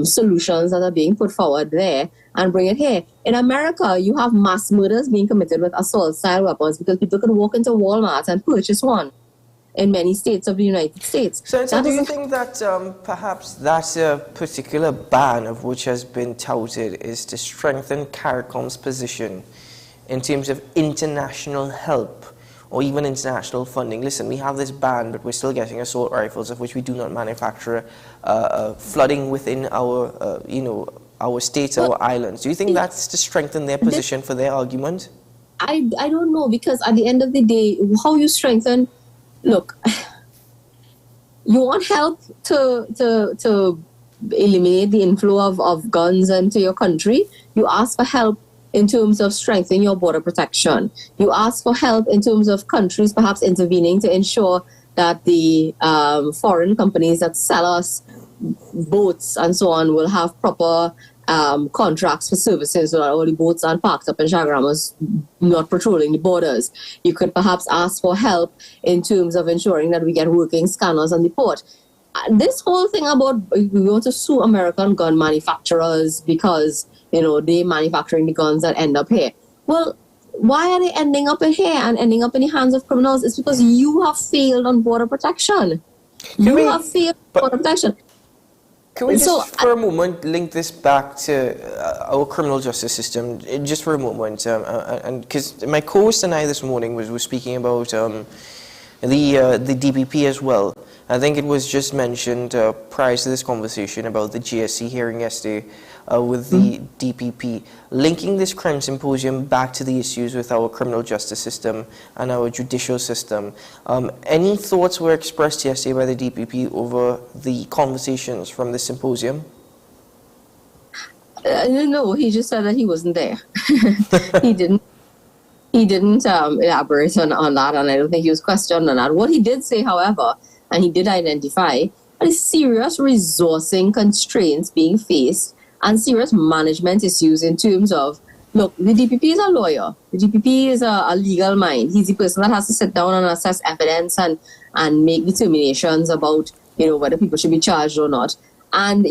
solutions that are being put forward there and bring it here. In America, you have mass murders being committed with assault-style weapons because people can walk into Walmart and purchase one in many states of the United States. So do you think that perhaps that particular ban of which has been touted is to strengthen CARICOM's position in terms of international help or even international funding? Listen, we have this ban, but we're still getting assault rifles of which we do not manufacture, flooding within our, our states, our islands. Do you think that's to strengthen their position for their argument? I don't know, because at the end of the day, how you strengthen, look, you want help to eliminate the inflow of guns into your country, you ask for help in terms of strengthening your border protection. You ask for help in terms of countries perhaps intervening to ensure that the foreign companies that sell us boats and so on will have proper contracts for services so that all the boats aren't parked up in Chaguaramas not patrolling the borders. You could perhaps ask for help in terms of ensuring that we get working scanners on the port. This whole thing about we want to sue American gun manufacturers because they're manufacturing the guns that end up here. Well, why are they ending up in here and ending up in the hands of criminals? It's because you have failed on border protection. Have failed on border protection. Can we just for a moment link this back to our criminal justice system, just for a moment? And because my co-host and I this morning was speaking about the DPP as well. I think it was just mentioned prior to this conversation about the GSC hearing yesterday with the DPP, linking this crime symposium back to the issues with our criminal justice system and our judicial system. Any thoughts were expressed yesterday by the DPP over the conversations from the symposium? No, he just said that he wasn't there. He didn't elaborate on that, and I don't think he was questioned on that. What he did say, however, and he did identify, are serious resourcing constraints being faced and serious management issues in terms of, look, the DPP is a lawyer. The DPP is a legal mind. He's the person that has to sit down and assess evidence and make determinations about, whether people should be charged or not. And,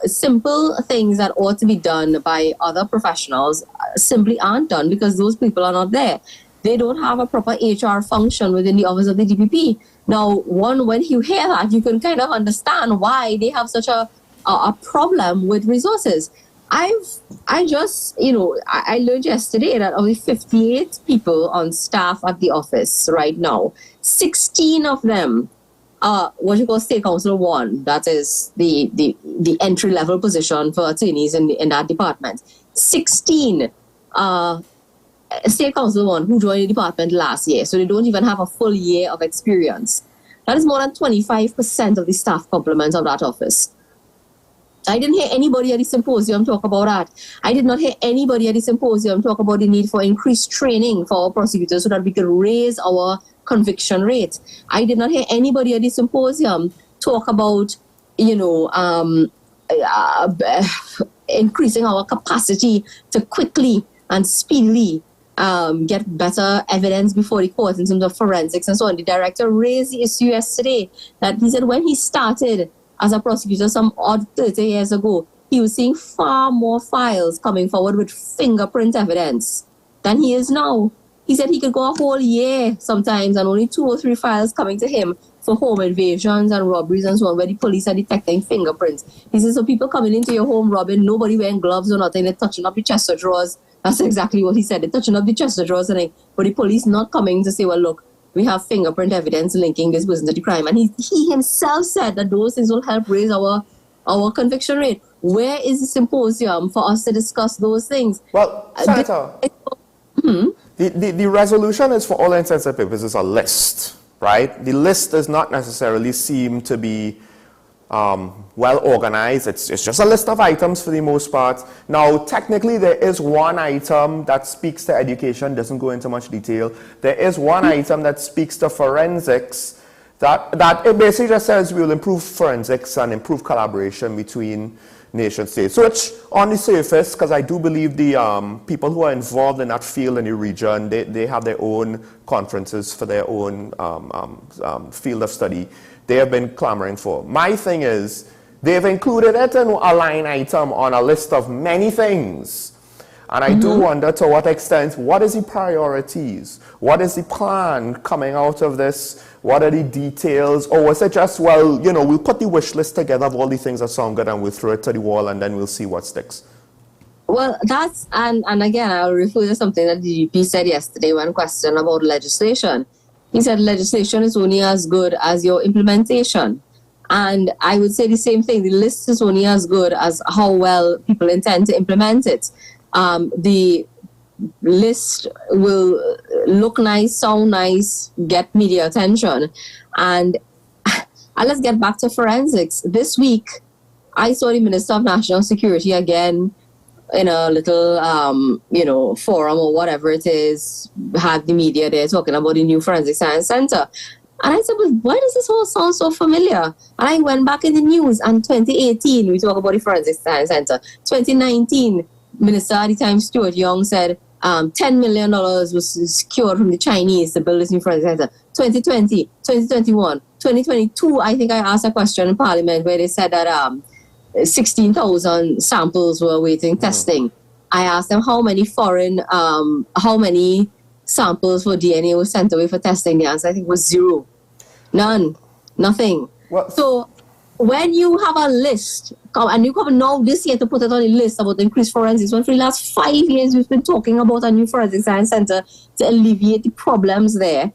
simple things that ought to be done by other professionals simply aren't done because those people are not there. They don't have a proper HR function within the office of the DPP. Now, when you hear that, you can kind of understand why they have such a problem with resources. I learned yesterday that of the 58 people on staff at the office right now, 16 of them are what you call State Counsel 1. That is the entry-level position for attorneys in that department. 16 State Counsel 1 who joined the department last year, so they don't even have a full year of experience. That is more than 25% of the staff complement of that office. I didn't hear anybody at the symposium talk about that. I did not hear anybody at the symposium talk about the need for increased training for our prosecutors so that we could raise our conviction rate. I did not hear anybody at the symposium talk about, increasing our capacity to quickly and speedily get better evidence before the court in terms of forensics and so on. The director raised the issue yesterday that he said when he started as a prosecutor some odd 30 years ago, he was seeing far more files coming forward with fingerprint evidence than he is now. He said he could go a whole year sometimes and only 2 or 3 files coming to him for home invasions and robberies and so on, where the police are detecting fingerprints. He says, so people coming into your home robbing, nobody wearing gloves or nothing, they're touching up the chest of drawers. That's exactly what he said. They're touching up the chest of drawers, but the police not coming to say, well, look, we have fingerprint evidence linking this person to the crime. And he himself said that those things will help raise our conviction rate. Where is the symposium for us to discuss those things? Well, Senator, the resolution is for all intents and purposes a list, right? The list does not necessarily seem to be well organized. It's just a list of items for the most part. Now, technically, there is one item that speaks to education, doesn't go into much detail. There is one item that speaks to forensics, that it basically just says we will improve forensics and improve collaboration between nation states. So which on the surface, because I do believe the people who are involved in that field in the region, they have their own conferences for their own field of study, they have been clamoring for. My thing is, they've included it in a line item on a list of many things. And I do wonder to what extent, what is the priorities? What is the plan coming out of this? What are the details? Or was it just, well, you know, we'll put the wish list together of all the things that sound good and we'll throw it to the wall and then we'll see what sticks? Well, that's, and again, I'll refer to something that the GP said yesterday when questioned about legislation. He said legislation is only as good as your implementation. And I would say the same thing. The list is only as good as how well people intend to implement it. The list will look nice, sound nice, get media attention. And let's get back to forensics. This week, I saw the Minister of National Security again in a little, forum or whatever it is, had the media there talking about the new Forensic Science Center. And I said, well, why does this all sound so familiar? And I went back in the news, and 2018, we talk about the Forensic Science Center. 2019, Minister at the time, Stuart Young, said $10 million was secured from the Chinese to build this new forensic center. 2020, 2021, 2022, I think I asked a question in Parliament where they said that 16,000 samples were awaiting testing. I asked them how many samples for DNA was sent away for testing. The answer, I think, was 0. None. Nothing. So when you have a list, and you come now this year to put it on the list about the increased forensics, when for the last 5 years we've been talking about a new forensic science center to alleviate the problems there,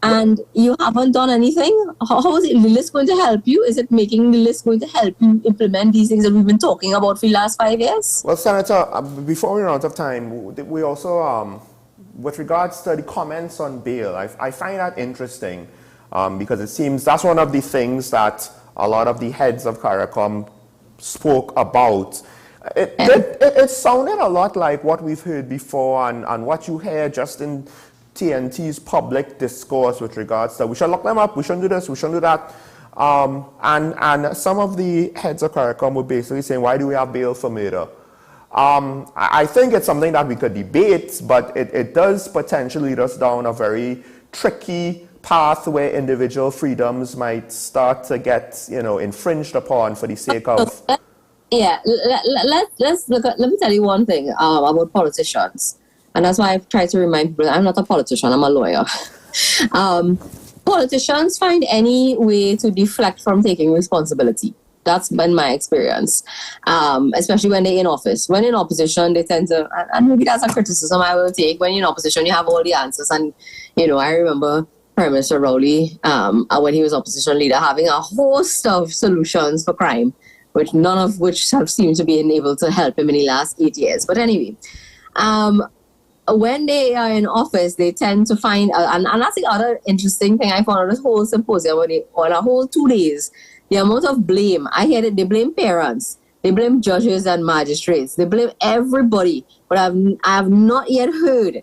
and you haven't done anything, how is the list going to help you? Is it making the list going to help you implement these things that we've been talking about for the last 5 years? Well, Senator, before we run out of time, we also, with regards to the comments on bail, I find that interesting because it seems that's one of the things that a lot of the heads of CARICOM spoke about. It sounded a lot like what we've heard before and what you hear just in TNT's public discourse with regards to we should lock them up, we shouldn't do this, we shouldn't do that. And some of the heads of CARICOM were basically saying, why do we have bail for murder? I think it's something that we could debate, but it does potentially lead us down a very tricky path where individual freedoms might start to get, infringed upon for the sake of... Yeah, let's look at, let me tell you one thing about politicians. And that's why I've tried to remind people, I'm not a politician, I'm a lawyer. Politicians find any way to deflect from taking responsibility. That's been my experience, especially when they're in office. When in opposition, they tend to, and maybe that's a criticism I will take, when you're in opposition, you have all the answers. And, I remember Prime Minister Rowley, when he was opposition leader, having a host of solutions for crime, which none of which have seemed to be able to help him in the last 8 years. But anyway, when they are in office, they tend to find, and that's the other interesting thing I found on this whole symposium, on a whole 2 days, the amount of blame. I hear that they blame parents, they blame judges and magistrates, they blame everybody, but I have not yet heard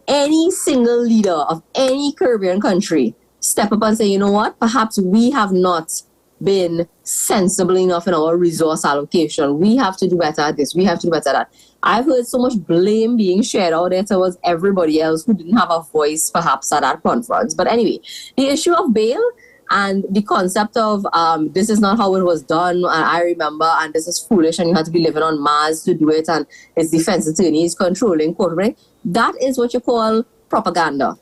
any single leader of any Caribbean country step up and say, you know what, perhaps we have not been sensible enough in our resource allocation. We have to do better at this. We have to do better at that. I've heard so much blame being shared out there towards everybody else who didn't have a voice perhaps at that conference. But anyway, the issue of bail and the concept of this is not how it was done, and I remember, and this is foolish, and you have to be living on Mars to do it, and it's defense attorneys controlling court. That is what you call propaganda.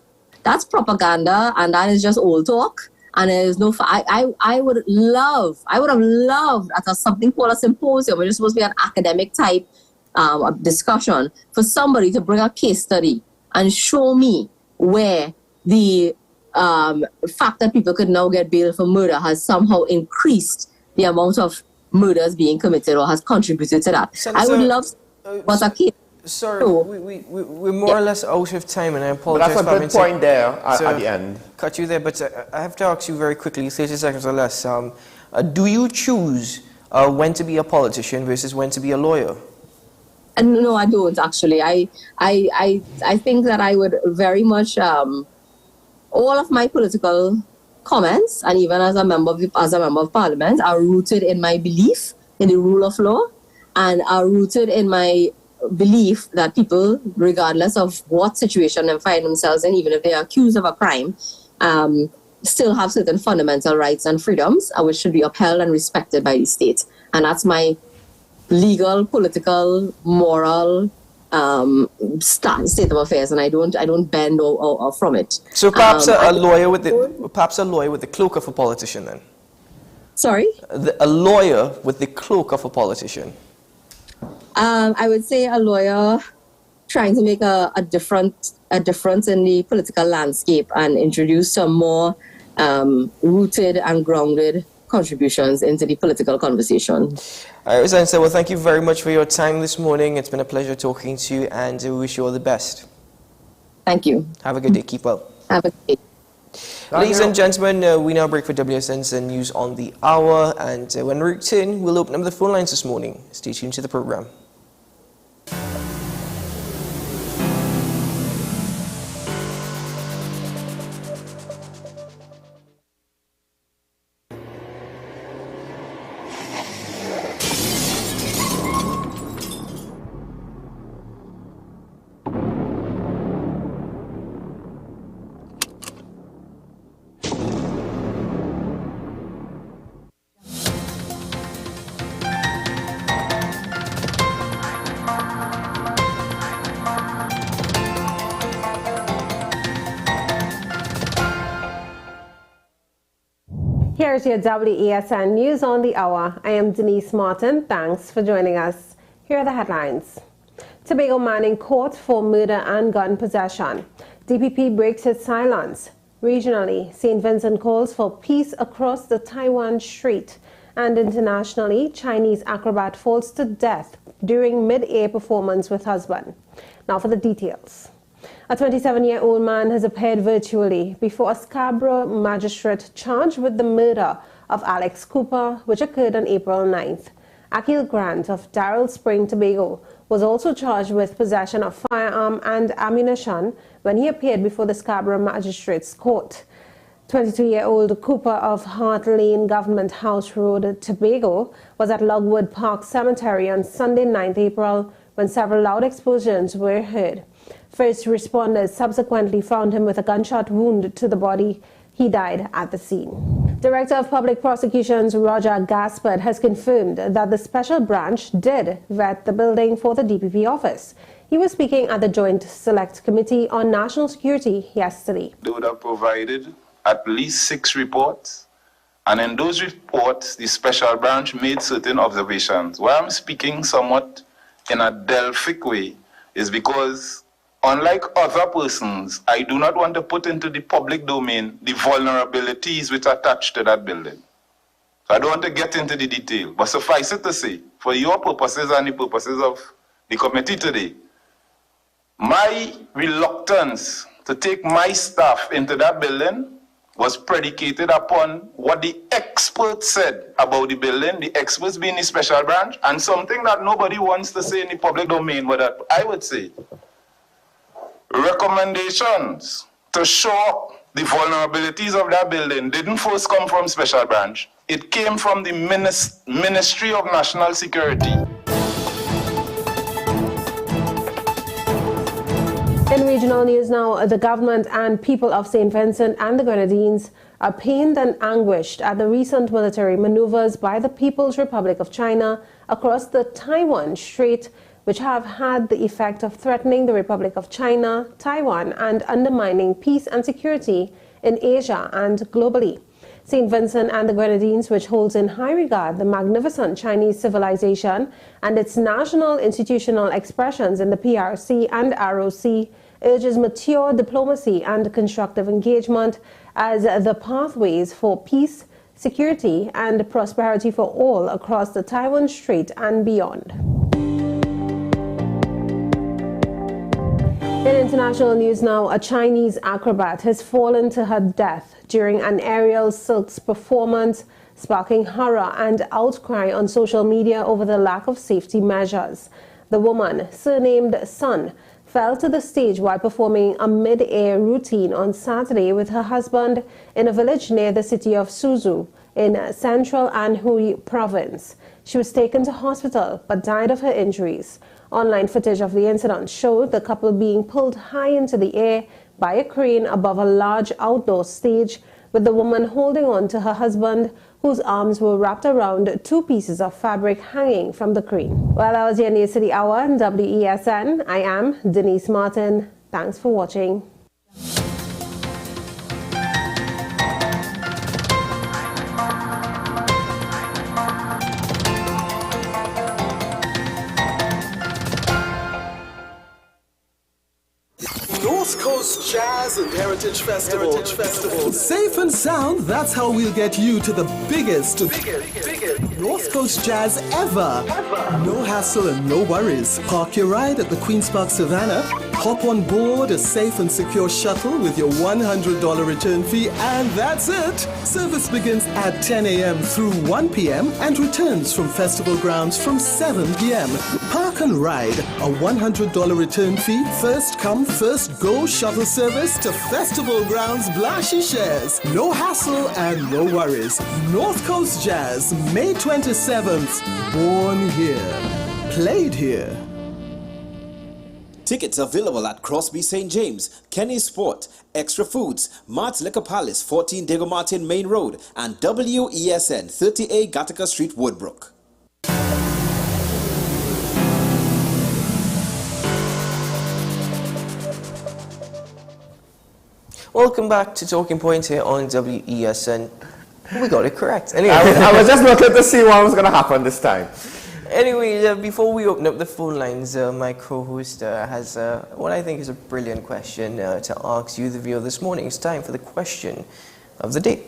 That's propaganda, and that is just old talk. And there is no. I would have loved at something called a symposium, which is supposed to be an academic type discussion, for somebody to bring a case study and show me where the fact that people could now get bail for murder has somehow increased the amount of murders being committed or has contributed to that. I would love what's a case. Sorry, we're more or less out of time, and I apologize. But that's a good point there at the end. Cut you there, but I have to ask you very quickly, 30 seconds or less. Do you choose when to be a politician versus when to be a lawyer? No, I don't actually. I think that I would very much all of my political comments, and even as a member of Parliament, are rooted in my belief in the rule of law and are rooted in my belief that people, regardless of what situation they find themselves in, even if they are accused of a crime, still have certain fundamental rights and freedoms, which should be upheld and respected by the state. And that's my legal, political, moral state of affairs, and I don't bend or from it. So perhaps a lawyer with the cloak of a politician, then. Sorry? A lawyer with the cloak of a politician. I would say a lawyer trying to make a difference in the political landscape and introduce some more rooted and grounded contributions into the political conversation. All right, so well, thank you very much for your time this morning. It's been a pleasure talking to you, and we wish you all the best. Thank you. Have a good day. Keep well. Have a good day. Ladies and gentlemen, we now break for WSN's News on the Hour, and when we return, we'll open up the phone lines this morning. Stay tuned to the program. Here's your WESN News on the Hour. I am Denise Martin. Thanks for joining us. Here are the headlines. Tobago man in court for murder and gun possession. DPP breaks its silence. Regionally, St. Vincent calls for peace across the Taiwan Strait. And internationally, Chinese acrobat falls to death during mid-air performance with husband. Now for the details. A 27-year-old man has appeared virtually before a Scarborough magistrate charged with the murder of Alex Cooper, which occurred on April 9th. Akil Grant of Darrell Spring, Tobago, was also charged with possession of firearm and ammunition when he appeared before the Scarborough Magistrates Court. 22-year-old Cooper of Hart Lane Government House Road, Tobago, was at Logwood Park Cemetery on Sunday, 9th April, when several loud explosions were heard. First responders subsequently found him with a gunshot wound to the body. He died at the scene. Director of Public Prosecutions Roger Gaspard has confirmed that the special branch did vet the building for the DPP office. He was speaking at the Joint Select Committee on National Security yesterday. They would have provided at least 6 reports, and in those reports, the special branch made certain observations. Why I'm speaking somewhat in a Delphic way is because, unlike other persons, I do not want to put into the public domain the vulnerabilities which are attached to that building. So I don't want to get into the detail, but suffice it to say, for your purposes and the purposes of the committee today, my reluctance to take my staff into that building was predicated upon what the experts said about the building, the experts being the special branch, and something that nobody wants to say in the public domain, but that I would say, recommendations to show the vulnerabilities of that building didn't first come from special branch. It came from the Ministry of National Security. In regional news now, the government and people of St. Vincent and the Grenadines are pained and anguished at the recent military maneuvers by the People's Republic of China across the Taiwan Strait, which have had the effect of threatening the Republic of China, Taiwan, and undermining peace and security in Asia and globally. St. Vincent and the Grenadines, which holds in high regard the magnificent Chinese civilization and its national institutional expressions in the PRC and ROC, urges mature diplomacy and constructive engagement as the pathways for peace, security, and prosperity for all across the Taiwan Strait and beyond. In international news now, a Chinese acrobat has fallen to her death during an aerial silks performance, sparking horror and outcry on social media over the lack of safety measures. The woman, surnamed Sun, fell to the stage while performing a mid-air routine on Saturday with her husband in a village near the city of Suzu in central Anhui province. She was taken to hospital but died of her injuries. Online footage of the incident showed the couple being pulled high into the air by a crane above a large outdoor stage, with the woman holding on to her husband, whose arms were wrapped around two pieces of fabric hanging from the crane. Well, that was your News City Hour on WESN. I am Denise Martin. Thanks for watching. North Coast Jazz and Heritage Festival. Safe and sound, that's how we'll get you to the biggest North Coast Jazz ever. No hassle and no worries. Park your ride at the Queen's Park Savannah. Hop on board a safe and secure shuttle with your $100 return fee, and that's it. Service begins at 10 a.m. through 1 p.m. and returns from festival grounds from 7 p.m. Park and ride, a $100 return fee, first come, first go shuttle service to festival grounds Blashy shares. No hassle and no worries. North Coast Jazz, May 27th. Born here, played here. Tickets available at Crosby St. James, Kenny Sport, Extra Foods, Mart's Liquor Palace, 14 Diego Martin Main Road, and WESN, 30A Gattaca Street, Woodbrook. Welcome back to Talking Points here on WESN. We got it correct. Anyway, I was just looking to see what was going to happen this time. Anyway, before we open up the phone lines, my co-host has what I think is a brilliant question to ask you, the viewer, this morning. It's time for the question of the day.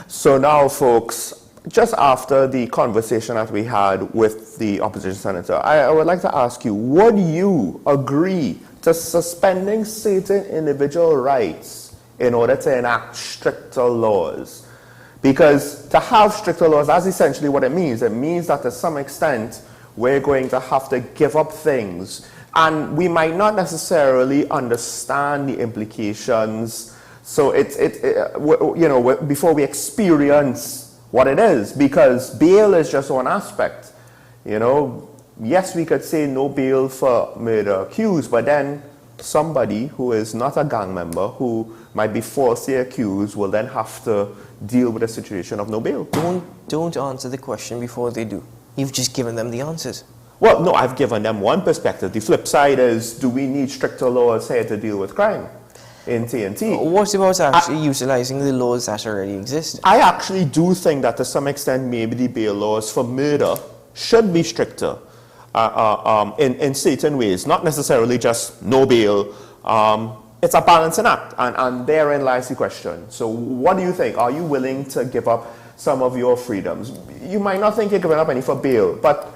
So now, folks, just after the conversation that we had with the opposition senator, I would like to ask you, would you agree to suspending certain individual rights in order to enact stricter laws? Because to have stricter laws, that's essentially what it means. It means that to some extent, we're going to have to give up things. And we might not necessarily understand the implications. So before we experience what it is, because bail is just one aspect. Yes, we could say no bail for murder accused, but then somebody who is not a gang member, who might be falsely accused, will then have to deal with a situation of no bail. Don't answer the question before they do. You've just given them the answers. Well, no, I've given them one perspective. The flip side is, do we need stricter laws here to deal with crime in TNT? What about actually utilizing the laws that already exist? I actually do think that to some extent maybe the bail laws for murder should be stricter in certain ways, not necessarily just no bail. It's a balancing act, and therein lies the question. So what do you think? Are you willing to give up some of your freedoms? You might not think you're giving up any for bail, but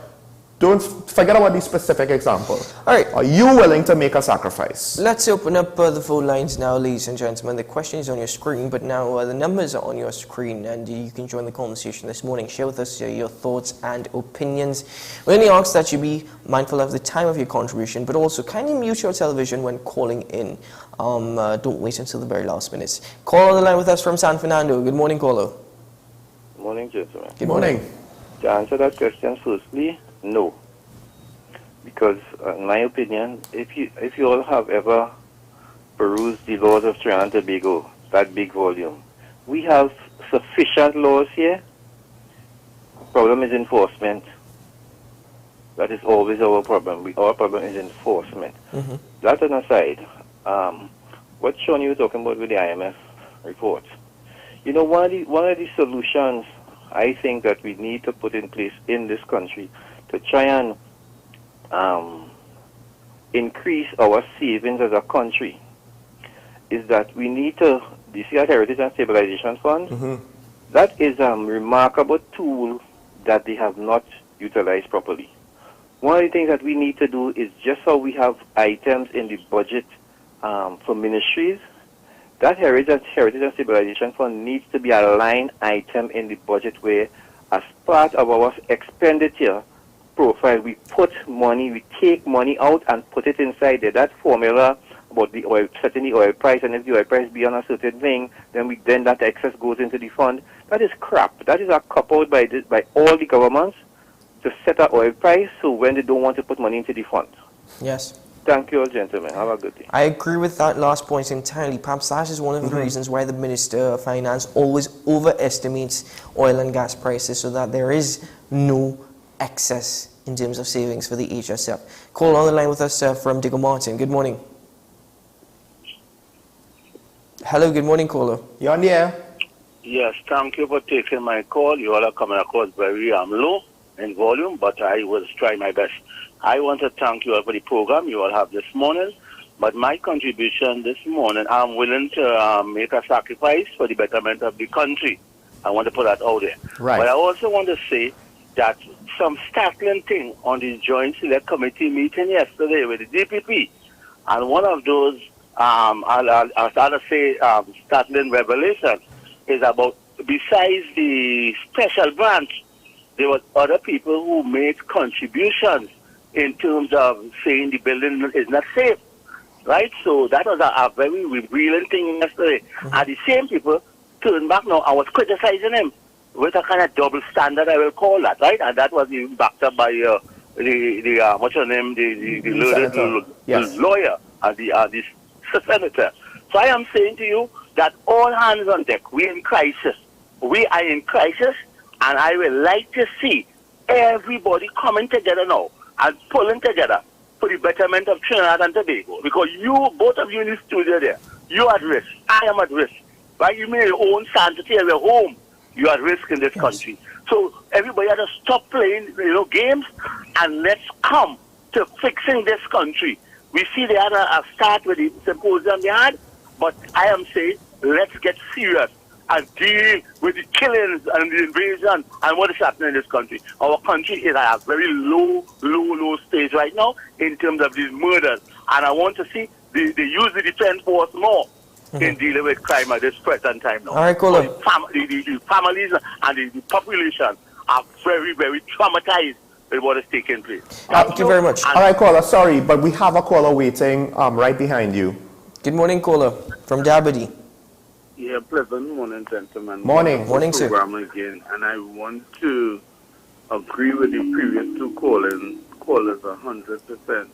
don't forget about the specific example. All right. Are you willing to make a sacrifice? Let's open up the phone lines now, ladies and gentlemen. The question is on your screen, but now the numbers are on your screen, and you can join the conversation this morning. Share with us your thoughts and opinions. We only ask that you be mindful of the time of your contribution, but also kindly mute your television when calling in. Don't wait until the very last minutes. Call on the line with us from San Fernando. Good morning, caller. Good morning, gentlemen. Good morning. To answer that question, firstly, no. Because in my opinion, if you all have ever perused the laws of Trinidad and Tobago, that big volume, we have sufficient laws here. Problem is enforcement. That is always our problem. Our problem is enforcement. Mm-hmm. That on aside, what Sean you were talking about with the IMF report, one of the solutions I think that we need to put in place in this country to try and increase our savings as a country is that we need to, the Heritage and Stabilization Fund, Mm-hmm. that is a remarkable tool that they have not utilized properly. One of the things that we need to do is just how we have items in the budget for ministries, that heritage and stabilization fund needs to be a line item in the budget where, as part of our expenditure profile, we put money, we take money out and put it inside there. That formula about the oil, setting the oil price, and if the oil price beyond a certain thing, then that excess goes into the fund. That is crap. That is a cop-out by all the governments to set an oil price so when they don't want to put money into the fund. Yes. Thank you all, gentlemen. Have a good day. I agree with that last point entirely. Perhaps that is one of the reasons why the Minister of Finance always overestimates oil and gas prices, so that there is no excess in terms of savings for the HSF. Call on the line with us from Digger Martin. Good morning. Hello, good morning, caller. You're on the air. Yes, thank you for taking my call. You all are coming across very low in volume, but I will try my best. I want to thank you all for the program you all have this morning, but my contribution this morning, I'm willing to make a sacrifice for the betterment of the country. I want to put that out there. Right. But I also want to say that some startling thing on the Joint Select Committee meeting yesterday with the DPP, and one of those, I'll start to say, startling revelations is about, besides the special branch, there were other people who made contributions in terms of saying the building is not safe, right? So that was a very revealing thing yesterday. And the same people turned back now. I was criticizing him with a kind of double standard, I will call that, right? And that was even backed up by what's her name, the lawyer and the senator. So I am saying to you that all hands on deck. We're in crisis. We are in crisis, and I would like to see everybody coming together now and pulling together for the betterment of Trinidad and Tobago. Because you, both of you in the studio there, you're at risk. I am at risk. Right? You mean your own sanctity of your home. You're at risk in this country. So everybody has to stop playing games and let's come to fixing this country. We see they had a start with the symposium they had, but I am saying let's get serious and deal with the killings and the invasion and what is happening in this country. Our country is at a very low stage right now in terms of these murders. And I want to see they use the defense force more in dealing with crime at this present time now. All right, caller. The families and the population are very, very traumatized with what is taking place. Thank you very much. All right, caller, sorry, but we have a caller waiting right behind you. Good morning, caller, from Dabadi. Yeah, pleasant morning, gentlemen. Morning. Morning, sir. Program again, and I want to agree with the previous two callers 100%.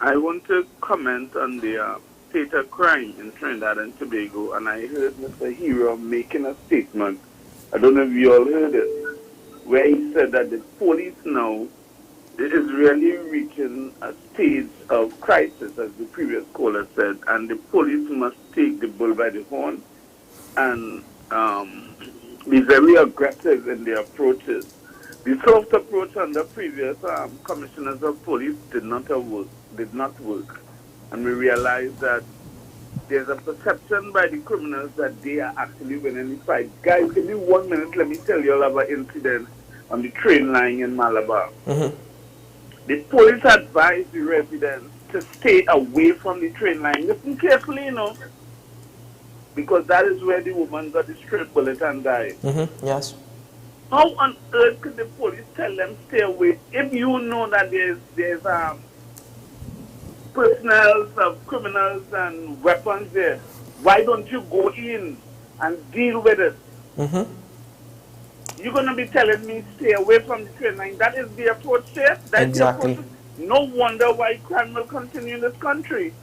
I want to comment on the state of crime in Trinidad and Tobago, and I heard Mr. Hero making a statement. I don't know if you all heard it, where he said that the police now is really reaching a stage of crisis, as the previous caller said, and the police must take the bull by the horn and be very aggressive in their approaches. The soft approach under previous commissioners of police did not work. And we realized that there's a perception by the criminals that they are actually winning the fight. Guys, give me 1 minute, let me tell you all about an incident on the train line in Malabar. The police advised the residents to stay away from the train line. Listen carefully, because that is where the woman got the straight bullet and died. Yes. How on earth could the police tell them stay away if you know that there's personnel of criminals and weapons there? Why don't you go in and deal with it? You're going to be telling me stay away from the train line. That is the approach there. That's exactly. The approach. No wonder why crime will continue in this country.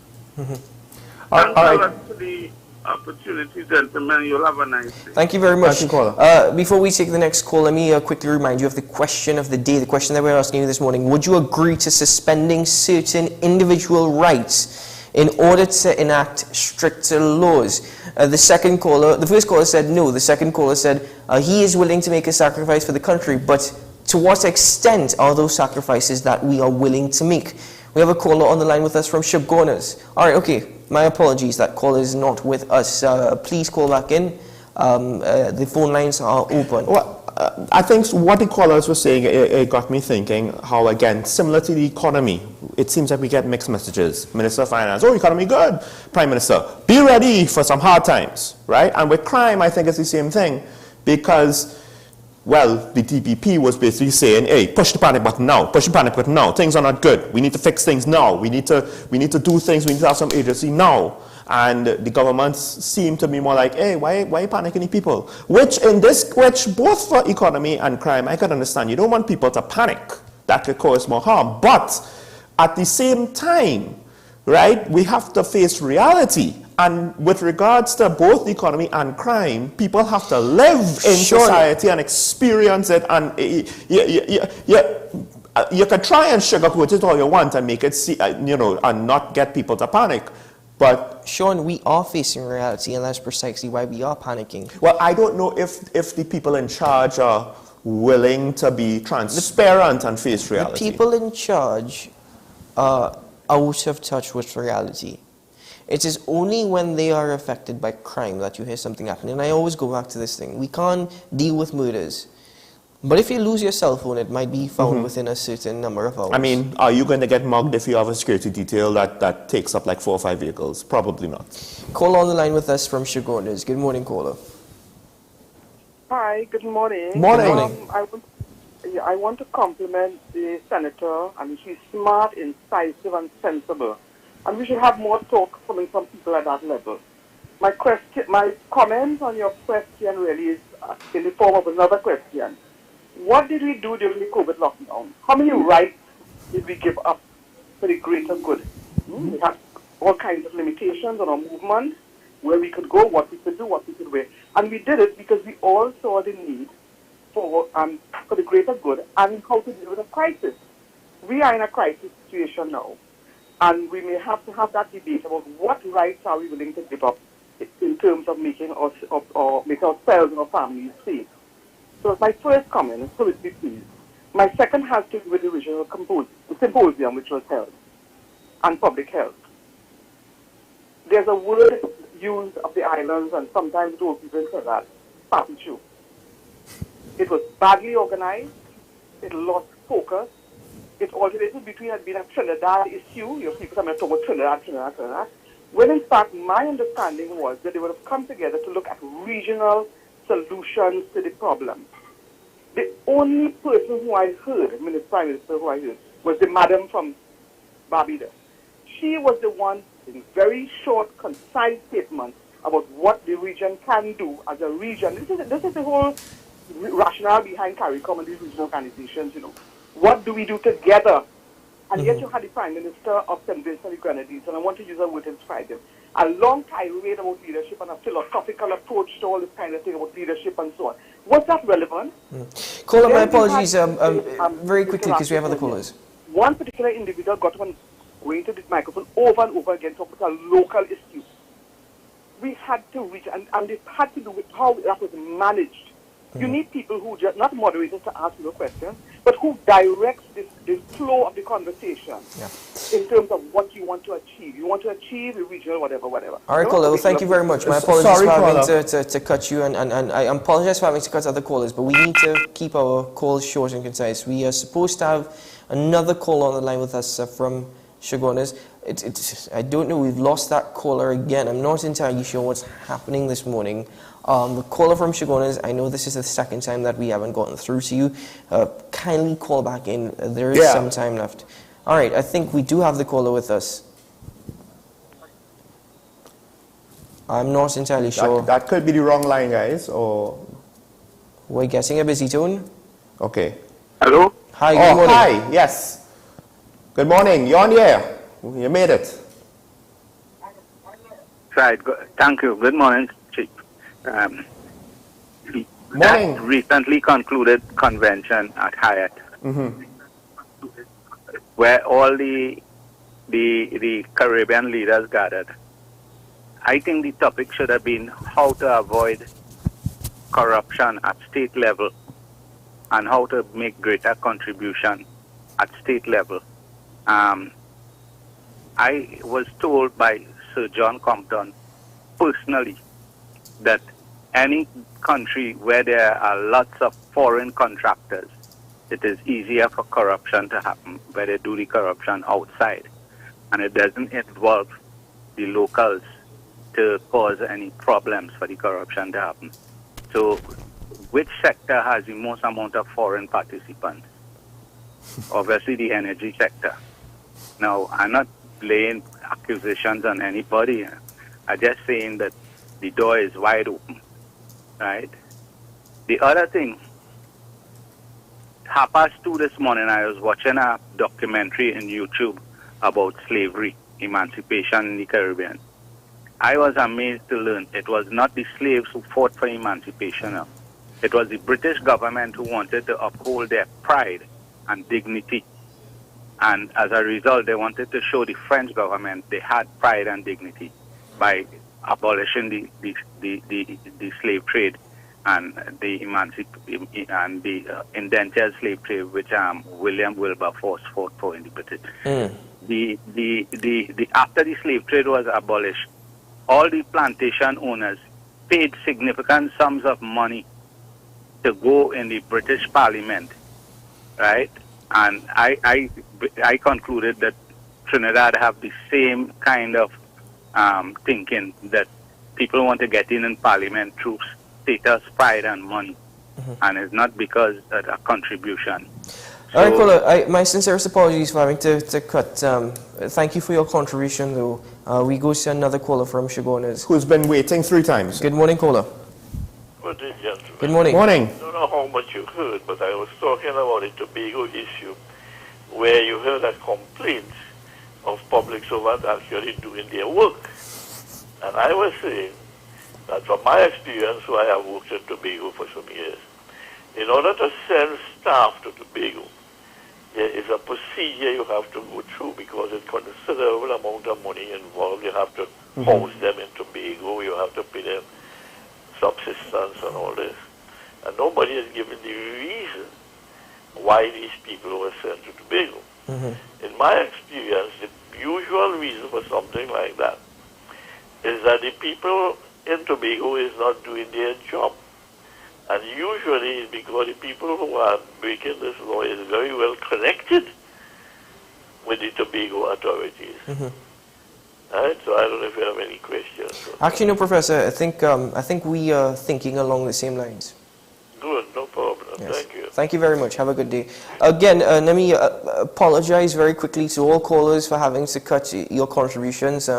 All right. For the opportunity, gentlemen. You'll have a nice day. Thank you very much. Thank you, caller. Before we take the next call, let me quickly remind you of the question of the day, the question that we're asking you this morning. Would you agree to suspending certain individual rights in order to enact stricter laws? The first caller said no. The second caller said he is willing to make a sacrifice for the country, but to what extent are those sacrifices that we are willing to make? We have a caller on the line with us from Shibgonas. All right, okay. My apologies, that caller is not with us. Please call back in. The phone lines are open. Well, I think what the callers were saying, it got me thinking how, again, similar to the economy, it seems like we get mixed messages. Minister of Finance, oh, economy good. Prime Minister, be ready for some hard times, right? And with crime, I think it's the same thing, because, well, the DPP was basically saying, hey, push the panic button now, push the panic button now. Things are not good. We need to fix things now. We need to do things. We need to have some agency now. And the governments seem to be more like, hey, why are you panicking the people? Which both for economy and crime, I could understand. You don't want people to panic. That could cause more harm. But at the same time, right, we have to face reality. And with regards to both economy and crime, people have to live in society and experience it. And you can try and sugarcoat it all you want and make it, and not get people to panic. But Sean, we are facing reality, and that's precisely why we are panicking. Well, I don't know if the people in charge are willing to be transparent and face reality. The people in charge are out of touch with reality. It is only when they are affected by crime that you hear something happening. And I always go back to this thing. We can't deal with murders. But if you lose your cell phone, it might be found within a certain number of hours. I mean, are you going to get mugged if you have a security detail that takes up like 4 or 5 vehicles? Probably not. Caller on the line with us from Shagonas. Good morning, caller. Hi, good morning. Morning. I want to compliment the senator. I mean, she's smart, incisive, and sensible. And we should have more talk coming from people at that level. My comment on your question really is in the form of another question. What did we do during the COVID lockdown? How many rights did we give up for the greater good? We had all kinds of limitations on our movement, where we could go, what we could do, what we could wear. And we did it because we all saw the need for the greater good and how to deal with a crisis. We are in a crisis situation now, and we may have to have that debate about what rights are we willing to give up in terms of making us or make ourselves and our families safe. So my first comment, so it be please. My second has to do with the original symposium which was held on public health. There's a word used of the islands, and sometimes those people say that, papichu. It was badly organized. It lost focus. It alternated between it being a Trinidad issue. You people come and talk about Trinidad. When in fact my understanding was that they would have come together to look at regional solutions to the problem. The only person who I heard, Prime Minister who I heard, was the madam from Barbados. She was the one in very short, concise statements about what the region can do as a region. This is the whole rationale behind CARICOM and these regional organizations, What do we do together? And yet you had the Prime Minister of St. Vincent and the Grenadines, and I want to use a word to describe him. A long tirade about leadership and a philosophical approach to all this kind of thing about leadership and so on. Was that relevant? Caller, my apologies, very quickly, because we have other callers. One particular individual got on going to this microphone over and over again talking about a local issue. We had to reach, and it had to do with how that was managed. You need people who just, not moderators to ask you a question, but who directs the flow of the conversation in terms of what you want to achieve. You want to achieve a regional whatever. All right, caller, well, thank you very much. My apologies for having to cut you, and I apologize for having to cut other callers, but we need to keep our calls short and concise. We are supposed to have another caller on the line with us from Shagonas. I don't know, we've lost that caller again. I'm not entirely sure what's happening this morning. The caller from Shagonas, I know this is the second time that we haven't gotten through to you. Kindly call back in. There is some time left. All right, I think we do have the caller with us. I'm not entirely sure. That could be the wrong line, guys, or... We're getting a busy tone. Okay. Hello? Hi, good morning. Hi, yes. Good morning. You're on the air. You made it. Right. Thank you. Good morning, Chief. Morning. Recently concluded convention at Hyatt, where all the Caribbean leaders gathered. I think the topic should have been how to avoid corruption at state level and how to make greater contribution at state level. I was told by Sir John Compton personally that any country where there are lots of foreign contractors, it is easier for corruption to happen where they do the corruption outside. And it doesn't involve the locals to cause any problems for the corruption to happen. So which sector has the most amount of foreign participants? Obviously the energy sector. Now, I'm not laying accusations on anybody. I'm just saying that the door is wide open, right? The other thing, 2:30 this morning, I was watching a documentary in YouTube about slavery, emancipation in the Caribbean. I was amazed to learn it was not the slaves who fought for emancipation. It was the British government who wanted to uphold their pride and dignity. And as a result, they wanted to show the French government they had pride and dignity by abolishing the slave trade and the indentured slave trade, which William Wilberforce fought for in the British. After the slave trade was abolished, all the plantation owners paid significant sums of money to go in the British Parliament, right? And I concluded that Trinidad have the same kind of thinking, that people want to get in Parliament through status, pride, and money, and it's not because of a contribution. All right, Kola, my sincerest apologies for having to cut. Thank you for your contribution, though. We go to another caller from Shagonas, who's been waiting 3 times. Good morning, caller. Good day, gentlemen. Good morning. Morning. I don't know how much you heard, but I was talking about the Tobago issue, where you heard a complaint of public servants actually doing their work. And I was saying that from my experience, where I have worked in Tobago for some years, in order to send staff to Tobago, there is a procedure you have to go through because it's considerable amount of money involved. You have to house them in Tobago, you have to pay them subsistence and all this. And nobody has given the reason why these people were sent to Tobago. In my experience, the usual reason for something like that is that the people in Tobago is not doing their job. And usually it's because the people who are breaking this law is very well connected with the Tobago authorities. Right? So I don't know if you have any questions. Actually, no, Professor. I think we are thinking along the same lines. Good, no problem. Yes. Thank you. Thank you very much. Have a good day. Again, let me apologize very quickly to all callers for having to cut your contributions.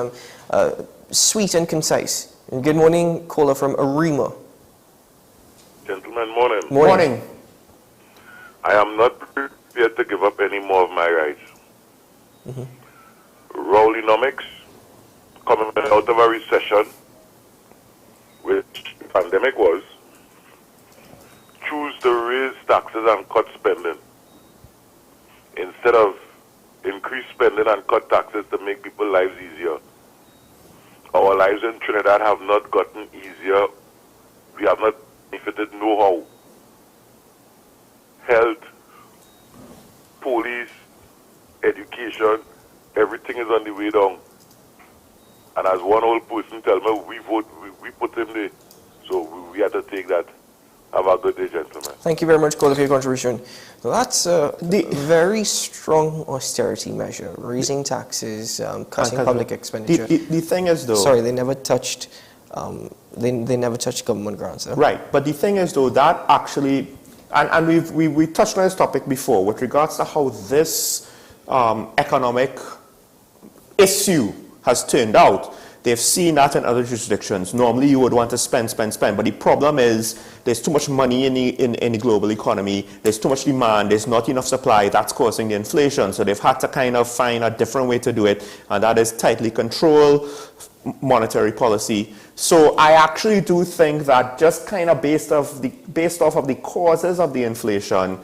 Sweet and concise. And good morning, caller from Arima. Gentlemen, morning. Morning. I am not prepared to give up any more of my rights. Rollinomics, coming out of a recession, which the pandemic was, choose to raise taxes and cut spending instead of increase spending and cut taxes to make people's lives easier. Our lives in Trinidad have not gotten easier. We have not benefited know-how. Health, police, education, everything is on the way down. And as one old person tell me, we put him there. So we have to take that. Have a good day, gentlemen. Thank you very much, caller, for your contribution. So that's the very strong austerity measure, raising taxes, cutting public expenditure. The thing is, though... Sorry, they never touched... they never touched government grants. Right, but the thing is, though, that actually... And we touched on this topic before with regards to how this economic issue has turned out. They've seen that in other jurisdictions. Normally, you would want to spend, but the problem is there's too much money in the global economy. There's too much demand. There's not enough supply. That's causing the inflation. So they've had to kind of find a different way to do it, and that is tightly control monetary policy. So I actually do think that just kind of based off of the causes of the inflation,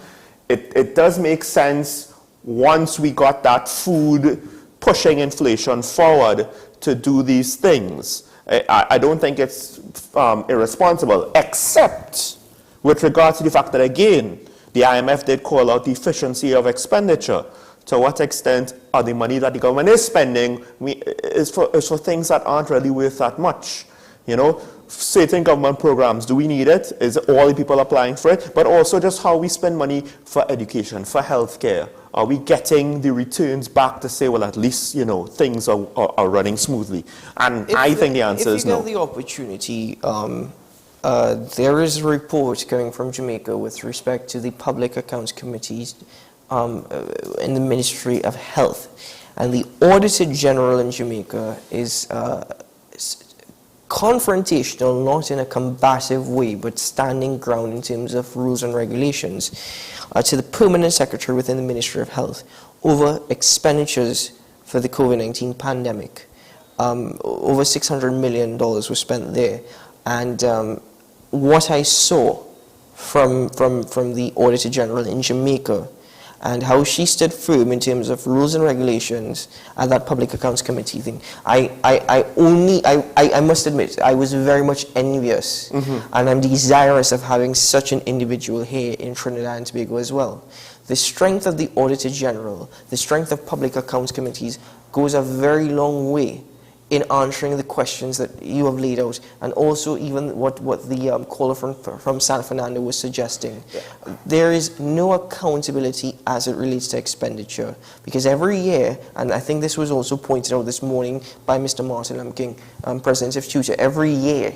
it does make sense once we got that food pushing inflation forward to do these things. I don't think it's irresponsible, except with regard to the fact that, again, the IMF did call out the efficiency of expenditure. To what extent are the money that the government is spending is for things that aren't really worth that much? You know, certain government programs, do we need it? Is all the people applying for it? But also just how we spend money for education, for healthcare. Are we getting the returns back to say, well, at least, you know, things are running smoothly? And I think the answer is no. If you get the opportunity, there is a report coming from Jamaica with respect to the Public Accounts Committees in the Ministry of Health. And the Auditor General in Jamaica is confrontational, not in a combative way, but standing ground in terms of rules and regulations to the Permanent Secretary within the Ministry of Health over expenditures for the COVID-19 pandemic. Over $600 million was spent there. And what I saw from the Auditor General in Jamaica and how she stood firm in terms of rules and regulations at that Public Accounts Committee thing, I must admit, I was very much envious, and I'm desirous of having such an individual here in Trinidad and Tobago as well. The strength of the Auditor General, the strength of Public Accounts Committees goes a very long way in answering the questions that you have laid out, and also even what the caller from San Fernando was suggesting. Yeah. There is no accountability as it relates to expenditure, because every year, and I think this was also pointed out this morning by Mr. Martin Lemking, President of Tutor, every year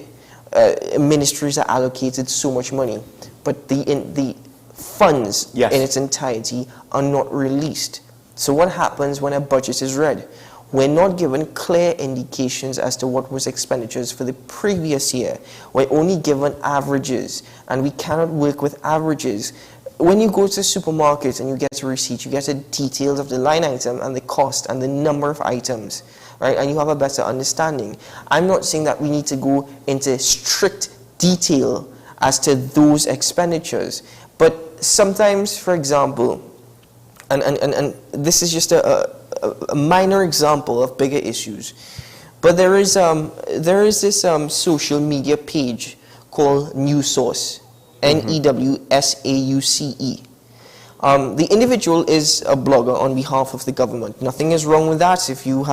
ministries are allocated so much money, but the funds in its entirety are not released. So what happens when a budget is read? We're not given clear indications as to what was expenditures for the previous year. We're only given averages, and we cannot work with averages. When you go to the supermarket and you get a receipt, you get the details of the line item and the cost and the number of items, right? And you have a better understanding. I'm not saying that we need to go into strict detail as to those expenditures, but sometimes, for example, and this is just a minor example of bigger issues, but there is this social media page called NewSauce, NEWSAUCE. The individual is a blogger on behalf of the government. Nothing is wrong with that. If you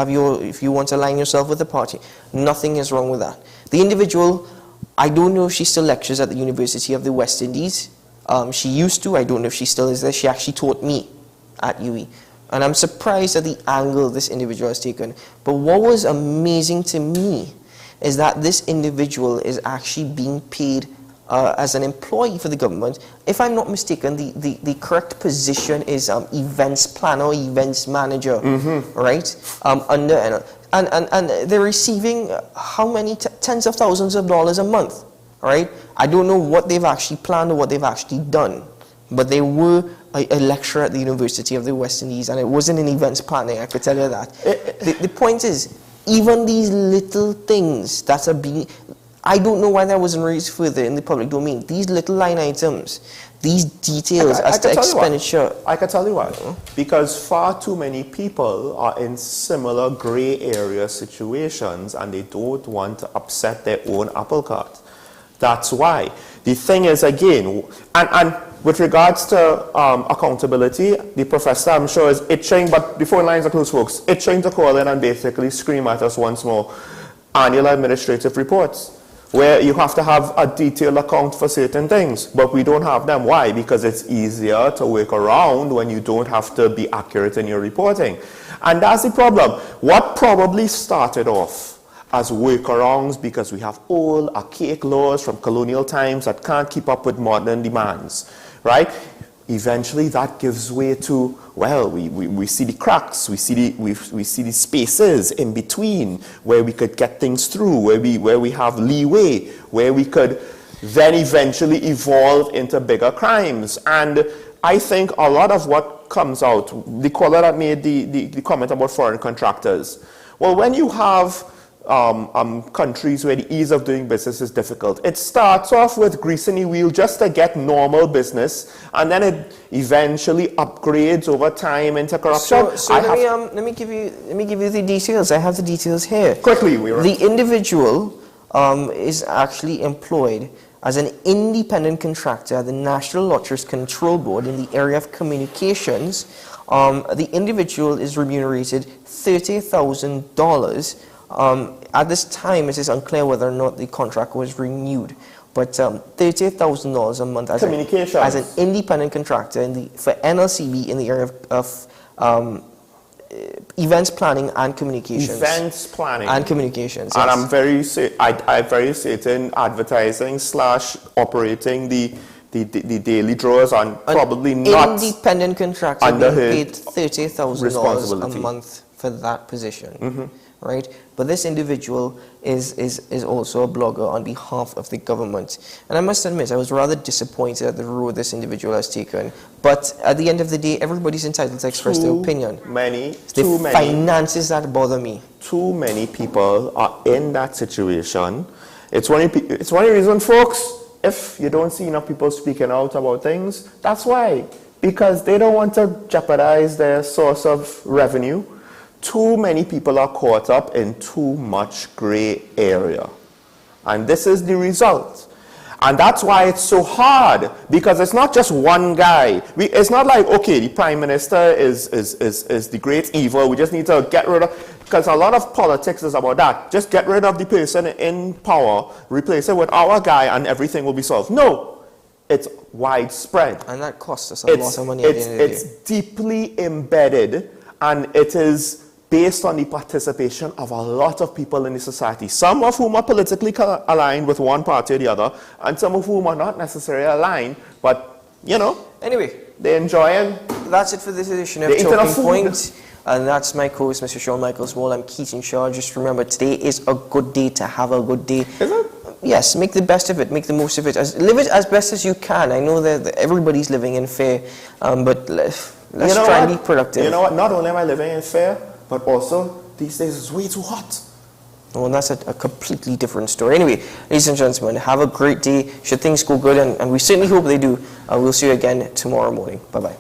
want to align yourself with the party, nothing is wrong with that. The individual, I don't know if she still lectures at the University of the West Indies. She used to. I don't know if she still is there. She actually taught me at UE. And I'm surprised at the angle this individual has taken. But what was amazing to me is that this individual is actually being paid as an employee for the government. If I'm not mistaken, the correct position is events planner, events manager, right? And they're receiving how many tens of thousands of dollars a month, right? I don't know what they've actually planned or what they've actually done, but they were a lecturer at the University of the West Indies, and it wasn't in events planning, I could tell you that. The point is, even these little things that are being, I don't know why that wasn't raised further in the public domain. These little line items, these details as to expenditure. I can tell you why. Because far too many people are in similar gray area situations and they don't want to upset their own apple cart. That's why. The thing is, again, and with regards to accountability, the professor, I'm sure, is itching, but before lines are closed, folks, itching to call in and basically scream at us once more. Annual administrative reports, where you have to have a detailed account for certain things, but we don't have them. Why? Because it's easier to work around when you don't have to be accurate in your reporting. And that's the problem. What probably started off as workarounds because we have old, archaic laws from colonial times that can't keep up with modern demands, right? Eventually that gives way to, well, we see the cracks, we see the spaces in between where we could get things through, where we have leeway, where we could then eventually evolve into bigger crimes. And I think a lot of what comes out, the caller that made the comment about foreign contractors, well, when you have countries where the ease of doing business is difficult, it starts off with greasing the wheel just to get normal business, and then it eventually upgrades over time into corruption. So let me give you the details. I have the details here. Quickly, the individual is actually employed as an independent contractor at the National Lotteries Control Board in the area of communications. The individual is remunerated $30,000 At this time, it is unclear whether or not the contract was renewed. But $38,000 a month as an independent contractor for NLCB in the area of events planning and communications. Events planning and communications. And yes. I'm very certain advertising / operating the daily draws and probably not independent contractor under being paid $38,000 a month for that position, right? But this individual is also a blogger on behalf of the government, and I must admit I was rather disappointed at the road this individual has taken. But at the end of the day, everybody's entitled to express their opinion. It's the finances that bother me. Too many people are in that situation. It's one of the reasons, folks. If you don't see enough people speaking out about things, that's why. Because they don't want to jeopardize their source of revenue. Too many people are caught up in too much gray area. And this is the result. And that's why it's so hard, because it's not just one guy. It's not like, okay, the Prime Minister is the great evil. We just need to get rid of, because a lot of politics is about that. Just get rid of the person in power, replace it with our guy, and everything will be solved. No, it's widespread. And that costs us a lot of money at the end of the day. It's deeply embedded, and it is based on the participation of a lot of people in the society, some of whom are politically aligned with one party or the other, and some of whom are not necessarily aligned, but, you know, anyway, they're enjoying. That's it for this edition of Talking Point. And that's my co-host, Mr. Sean Michael Small. I'm Keaton Shaw. Just remember, today is a good day to have a good day. Is it? Yes, make the best of it. Make the most of it. Live it as best as you can. I know that everybody's living in fear, but let's try and be productive. You know what? Not only am I living in fear, but also these days it's way too hot. Well, that's a completely different story. Anyway, ladies and gentlemen, have a great day. Should things go good, and we certainly hope they do, we'll see you again tomorrow morning. Bye-bye.